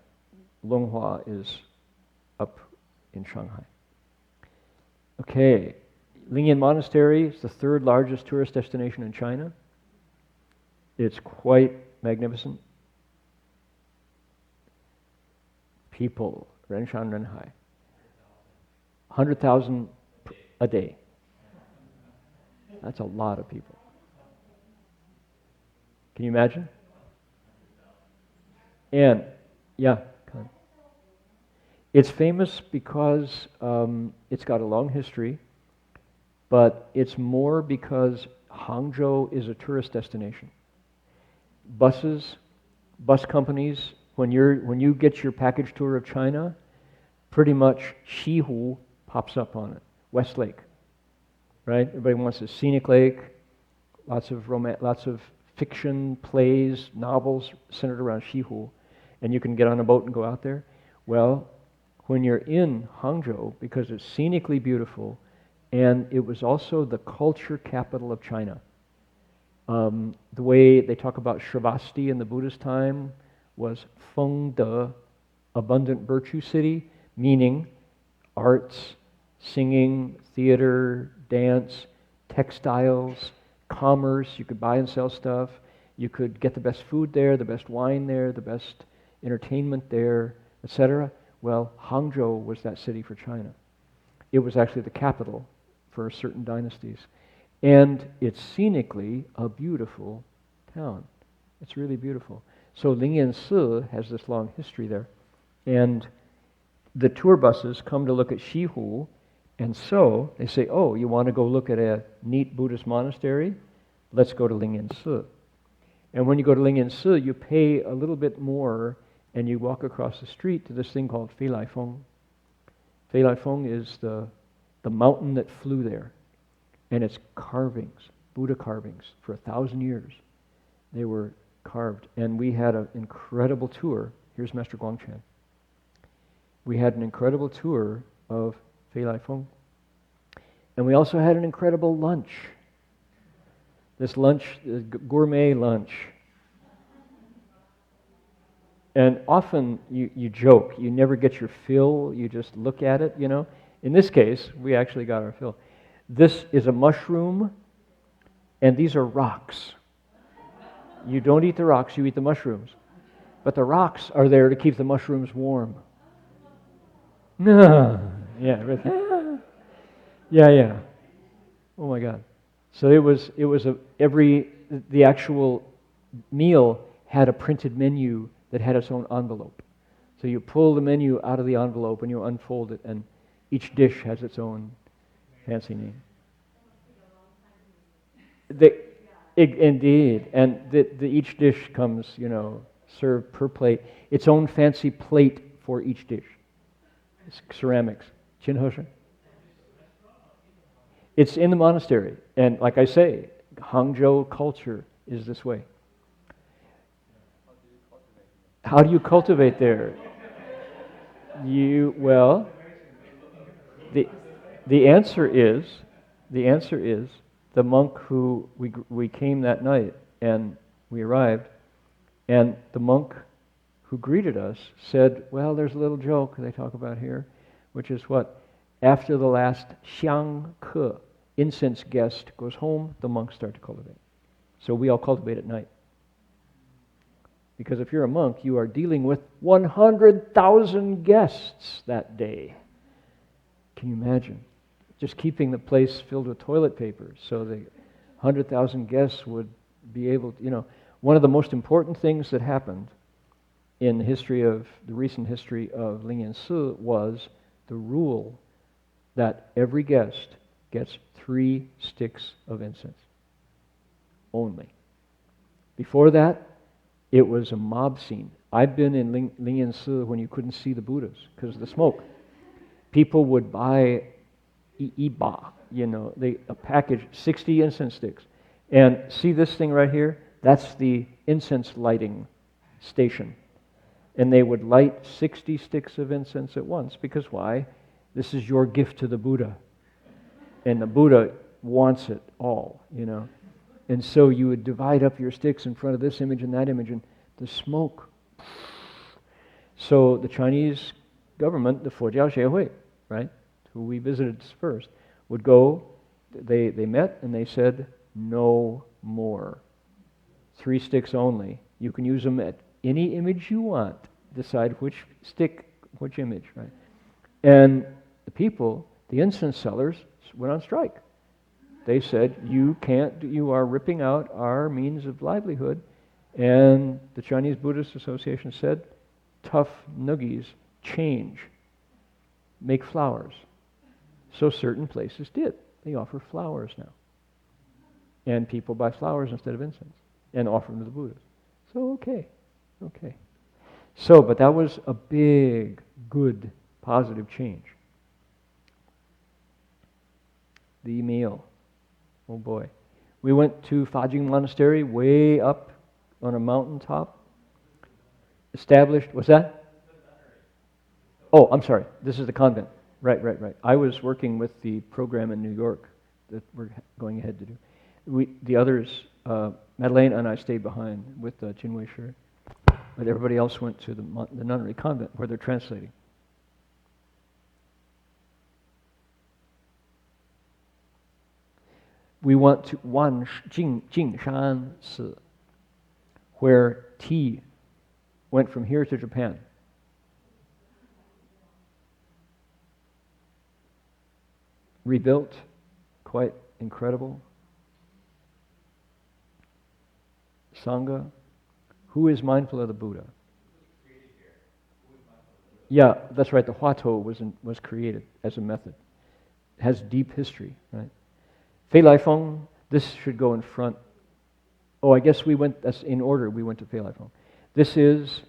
Longhua is up in Shanghai. Okay, Lingyan Monastery is the third largest tourist destination in China. It's quite magnificent. People, Renshan Renhai, 100,000 a day. That's a lot of people. Can you imagine? And, yeah, it's famous because it's got a long history, but it's more because Hangzhou is a tourist destination. Bus companies, when you get your package tour of China, pretty much Xihu pops up on it, Westlake, right? Everybody wants a scenic lake, lots of fiction, plays, novels centered around Xihu, and you can get on a boat and go out there. Well, when you're in Hangzhou, because it's scenically beautiful, and it was also the culture capital of China. The way they talk about Shravasti in the Buddhist time was Feng De, abundant virtue city, meaning arts, singing, theater, dance, textiles, commerce. You could buy and sell stuff. You could get the best food there, the best wine there, the best entertainment there, etc. Well, Hangzhou was that city for China. It was actually the capital for certain dynasties. And it's scenically a beautiful town. It's really beautiful. So Lingyansi has this long history there. And the tour buses come to look at Xihu, and so they say, oh, you want to go look at a neat Buddhist monastery? Let's go to Lingyansi. And when you go to Lingyansi, you pay a little bit more, and you walk across the street to this thing called Feilai Feng is the mountain that flew there. And it's carvings, Buddha carvings, for 1,000 years. They were carved. And we had an incredible tour. Here's Master Guangchen. We had an incredible tour of Feilai Feng. And we also had an incredible lunch. This lunch, gourmet lunch. And often you joke, you never get your fill, you just look at it, you know. In this case, we actually got our fill. This is a mushroom, and these are rocks. You don't eat the rocks, you eat the mushrooms. But the rocks are there to keep the mushrooms warm. Yeah, yeah. Oh my God. So the actual meal had a printed menu that had its own envelope. So you pull the menu out of the envelope and you unfold it, and each dish has its own fancy name. Indeed, and each dish comes, served per plate. Its own fancy plate for each dish. It's ceramics. Qinheshen. It's in the monastery, and like I say, Hangzhou culture is this way. How do you cultivate there? The answer is the monk who we came that night and we arrived, and the monk who greeted us said, well, there's a little joke they talk about here, which is what? After the last xiang ke, incense guest, goes home, the monks start to cultivate. So we all cultivate at night. Because if you're a monk, you are dealing with 100,000 guests that day. Can you imagine? Just keeping the place filled with toilet paper so the 100,000 guests would be able to, one of the most important things that happened in the recent history of Lingyansi was the rule that every guest gets 3 sticks of incense only. Before that, it was a mob scene. I've been in Lingyan Si when you couldn't see the Buddhas because of the smoke. People would buy iba, a package, 60 incense sticks. And see this thing right here? That's the incense lighting station. And they would light 60 sticks of incense at once because why? This is your gift to the Buddha. And the Buddha wants it all, And so you would divide up your sticks in front of this image and that image, and the smoke. So the Chinese government, the Fojiao Xiehui, right, who we visited first, would go, they met and they said, no more. 3 sticks only. You can use them at any image you want. Decide which stick, which image, right? And the people, the incense sellers, went on strike. They said, you are ripping out our means of livelihood. And the Chinese Buddhist Association said, tough noogies, change, make flowers. So certain places did. They offer flowers now. And people buy flowers instead of incense and offer them to the Buddhas. So, okay. So, but that was a big, good, positive change. The meal. Oh boy. We went to Fajing Monastery, way up on a mountaintop. Established, what's that? Oh, I'm sorry. This is the convent. Right. I was working with the program in New York that we're going ahead to do. The others, Madeleine and I stayed behind with Jinwei Shi. But everybody else went to the nunnery convent where they're translating. We went to Jingshan Si, where tea went from here to Japan. Rebuilt, quite incredible. Sangha. Who is mindful of the Buddha? Yeah, that's right. The Huatou was created as a method. It has deep history, right? Fei Lai Feng, this should go in front. Oh, I guess that's in order, we went to Fei Lai Feng. This is,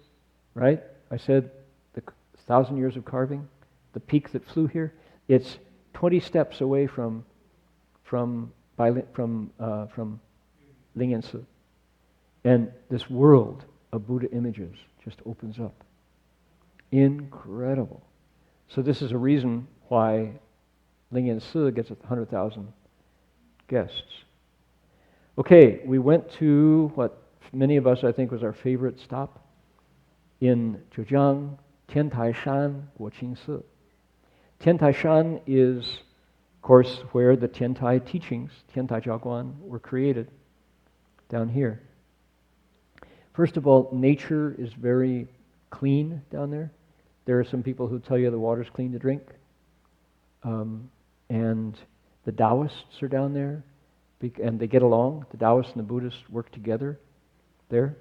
right, I said the 1,000 years of carving, the peak that flew here, it's 20 steps away from Lingyan Si. And this world of Buddha images just opens up. Incredible. So this is a reason why Lingyan Si gets 100,000 guests. Okay, we went to what many of us I think was our favorite stop in Zhejiang, Tiantai Guoqing Si. Tiantai Shan is, of course, where the Tiantai teachings, Tiantai Jiaguan, were created, down here. First of all, nature is very clean down there. There are some people who tell you the water's clean to drink. And the Taoists are down there, and they get along. The Taoists and the Buddhists work together there.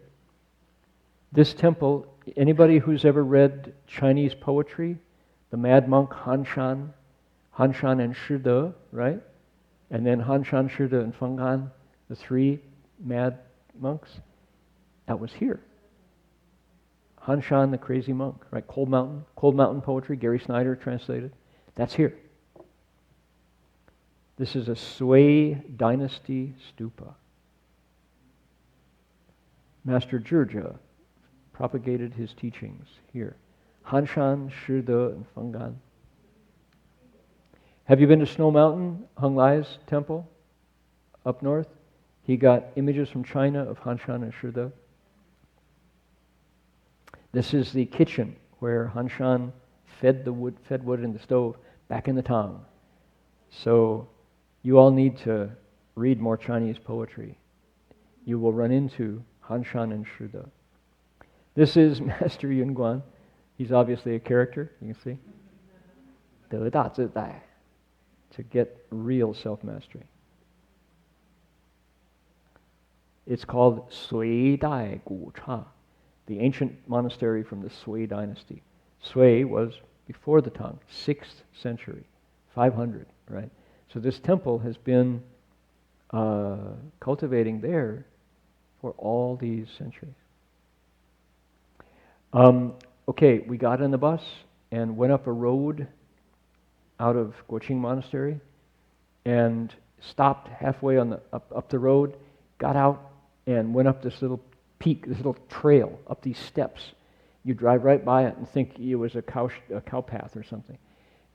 This temple, anybody who's ever read Chinese poetry, the mad monk Hanshan and Shide, right? And then Hanshan, Shide, and Fenghan, the 3 mad monks, that was here. Hanshan, the crazy monk, right? Cold Mountain poetry, Gary Snyder translated. That's here. This is a Sui dynasty stupa. Master Zhezhe propagated his teachings here. Hanshan, Shide, and Fenghan. Have you been to Snow Mountain, Heng Lai's temple up north? He got images from China of Hanshan and Shide. This is the kitchen where Hanshan fed wood in the stove back in the Tang. So you all need to read more Chinese poetry. You will run into Hanshan and Shide. This is Master Yunguan. He's obviously a character, you can see. 得大自在, to get real self-mastery. It's called Sui Dai Gu Cha, the ancient monastery from the Sui dynasty. Sui was before the Tang, 6th century, 500, right? So this temple has been cultivating there for all these centuries. Okay, we got on the bus and went up a road out of Guoqing Monastery and stopped halfway on the up the road, got out and went up this little peak, this little trail, up these steps. You drive right by it and think it was a cow path or something.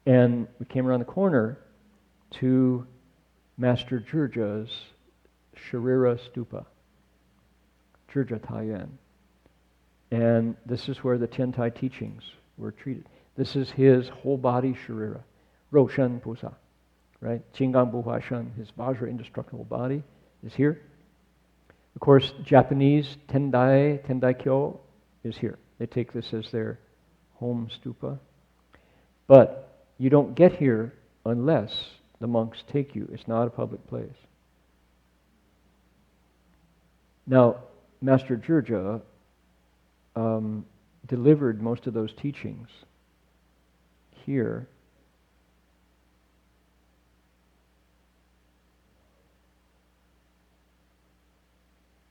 And we came around the corner to Master Zhizhe's Sharira Stupa, Zhizhe Taiyuan. And this is where the Tiantai teachings were treated. This is his whole body Sharira, Roshan Pusa, right? Jinggang Buhua Shen, his Vajra indestructible body is here. Of course, Japanese Tendai Kyo is here. They take this as their home stupa. But you don't get here unless the monks take you. It's not a public place. Now, Master Zhizhe delivered most of those teachings here.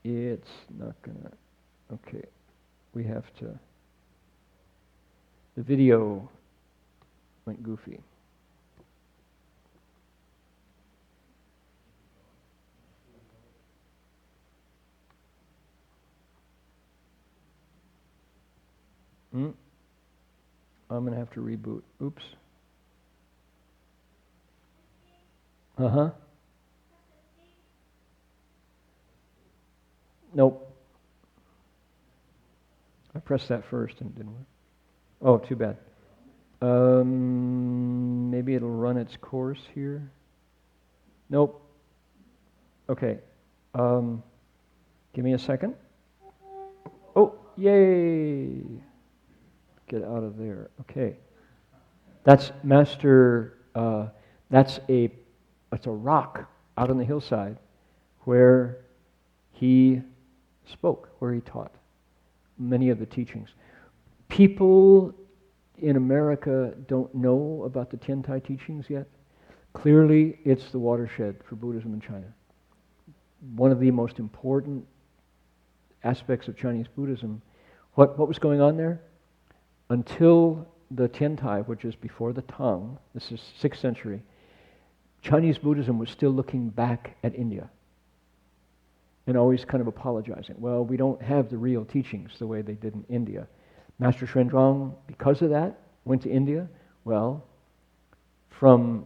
It's not gonna, okay, we have to, the video went goofy. I'm gonna have to reboot. Oops. Uh-huh. Nope. I pressed that first and it didn't work. Oh, too bad. Maybe it'll run its course here. Nope. Okay. Give me a second. Oh, yay! Get out of there. Okay. That's Master. It's a rock out on the hillside where he spoke, where he taught many of the teachings. People in America don't know about the Tiantai teachings yet. Clearly, it's the watershed for Buddhism in China. One of the most important aspects of Chinese Buddhism. What was going on there? Until the Tiantai, which is before the Tang, this is 6th century, Chinese Buddhism was still looking back at India and always kind of apologizing. Well, we don't have the real teachings the way they did in India. Master Xuanzang, because of that, went to India. Well, from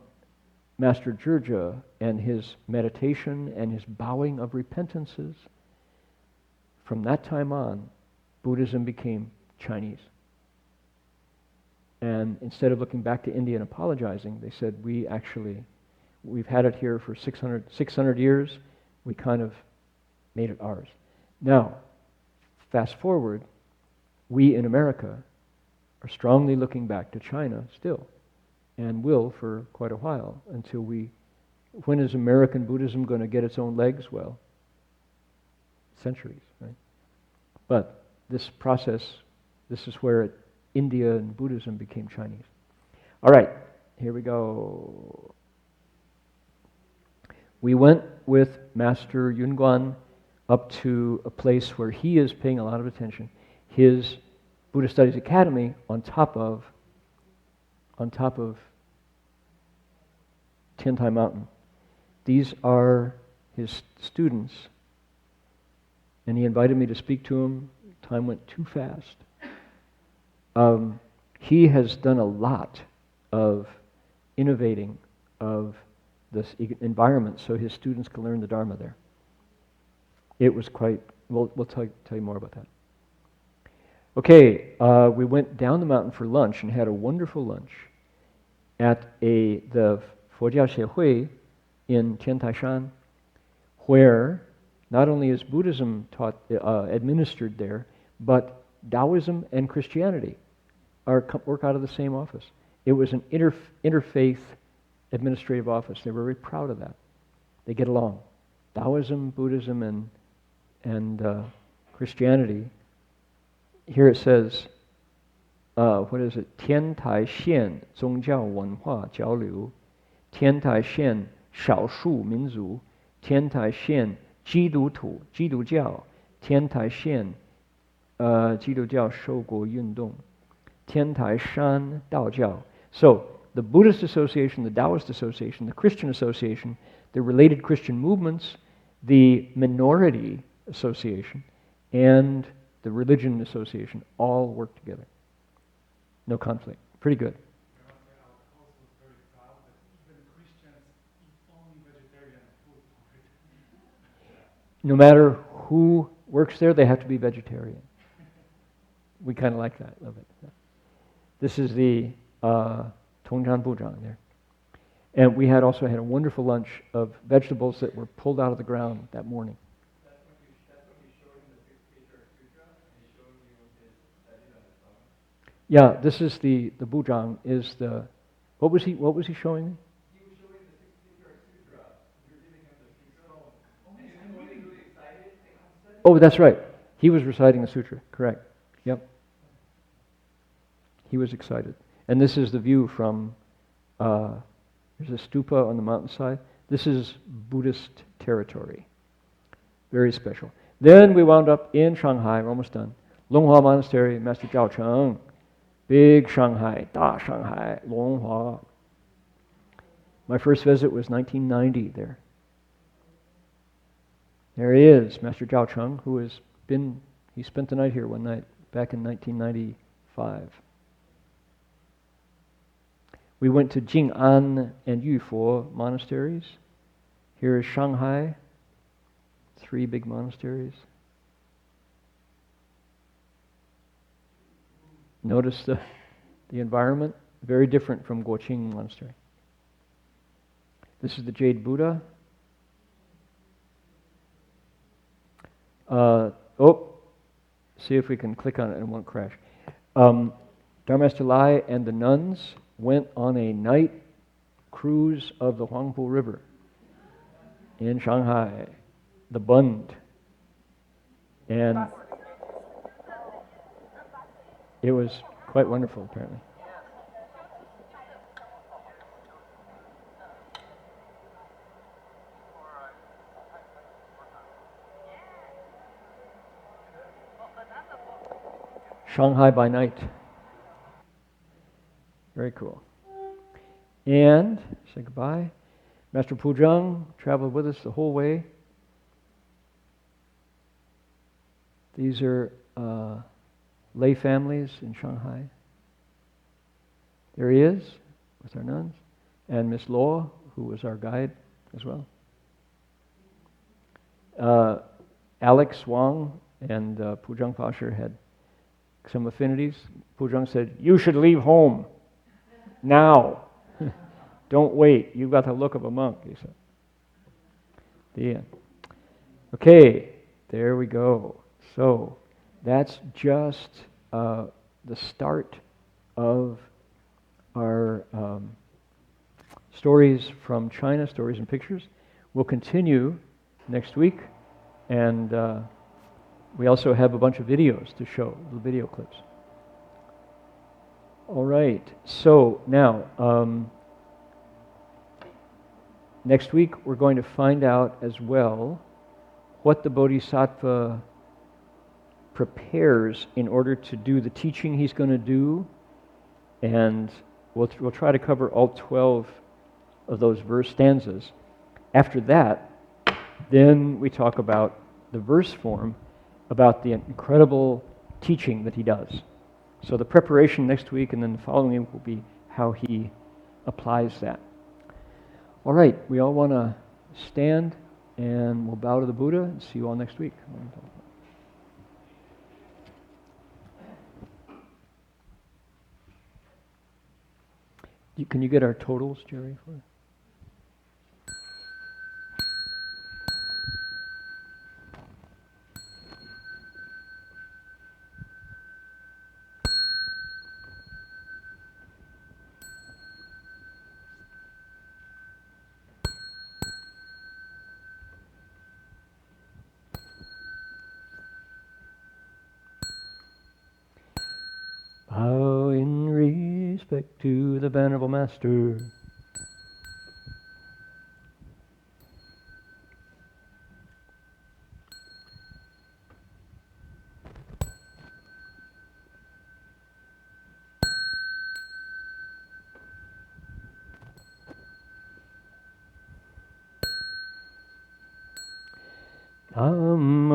Master Zhizhe and his meditation and his bowing of repentances, from that time on, Buddhism became Chinese. And instead of looking back to India and apologizing, they said, we've had it here for 600 years, we kind of made it ours. Now, fast forward, we in America are strongly looking back to China still, and will for quite a while until when is American Buddhism going to get its own legs? Well, centuries, right? But this process, this is where India and Buddhism became Chinese. All right, here we go. We went with Master Yunguan up to a place where he is paying a lot of attention. His Buddhist Studies Academy on top of Tiantai Mountain. These are his students, and he invited me to speak to him. Time went too fast. He has done a lot of innovating of this environment so his students can learn the Dharma there. It was quite, we'll tell you more about that. Okay, we went down the mountain for lunch and had a wonderful lunch at the Fojia Xiehui in Tiantaishan, where not only is Buddhism taught, administered there, but Taoism and Christianity work out of the same office. It was an interfaith administrative office. They were very proud of that. They get along. Taoism, Buddhism, and Christianity. Here it says, what is it? 天台县宗教文化交流天台县少数民族，天台县基督徒基督教，天台县基督教受国运动，天台山道教。So the Buddhist Association, the Taoist Association, the Christian Association, the related Christian movements, the Minority Association, and the Religion Association all work together. No conflict. Pretty good. No matter who works there, they have to be vegetarian. We kind of like that, love it. This is the Tongchan Bujang there. And we also had a wonderful lunch of vegetables that were pulled out of the ground that morning. That's when you showed him the Six-Patriarch Sutra, and he showed you his studies on his Dharma. Yeah, this is the Bujang is the, what was he showing me? He was showing the Six-Patriarch Sutra. You were giving him the sutra. And he was really excited. Oh, that's right. He was reciting the sutra, correct. Yep. He was excited. And this is the view from, there's a stupa on the mountainside. This is Buddhist territory. Very special. Then we wound up in Shanghai, we're almost done. Longhua Monastery, Master Zhao Cheng. Big Shanghai, Da Shanghai, Longhua. My first visit was 1990 there. There he is, Master Zhao Cheng, he spent the night here one night back in 1995. We went to Jing'an and Yufo monasteries. Here is Shanghai, 3 big monasteries. Notice the environment, very different from Guoqing Monastery. This is the Jade Buddha. See if we can click on it and it won't crash. Dharmaster Lai and the nuns went on a night cruise of the Huangpu River in Shanghai, the Bund. And it was quite wonderful, apparently. Shanghai by night. Very cool. And, say goodbye. Master Pujang traveled with us the whole way. These are lay families in Shanghai. There he is with our nuns. And Miss Law, who was our guide as well. Alex Wang and Pujang Pasher had some affinities. Pujang said, "You should leave home now. Don't wait. You've got the look of a monk," he said. The end. Okay, there we go. So that's just the start of our stories from China, stories and pictures. We'll continue next week, and we also have a bunch of videos to show, little video clips. All right, so now, next week we're going to find out as well what the Bodhisattva prepares in order to do the teaching he's going to do, and we'll try to cover all 12 of those verse stanzas. After that, then we talk about the verse form, about the incredible teaching that he does. So the preparation next week and then the following week will be how he applies that. All right, we all want to stand and we'll bow to the Buddha and see you all next week. Can you get our totals, Jerry? Bow in respect to the Venerable Master. Nam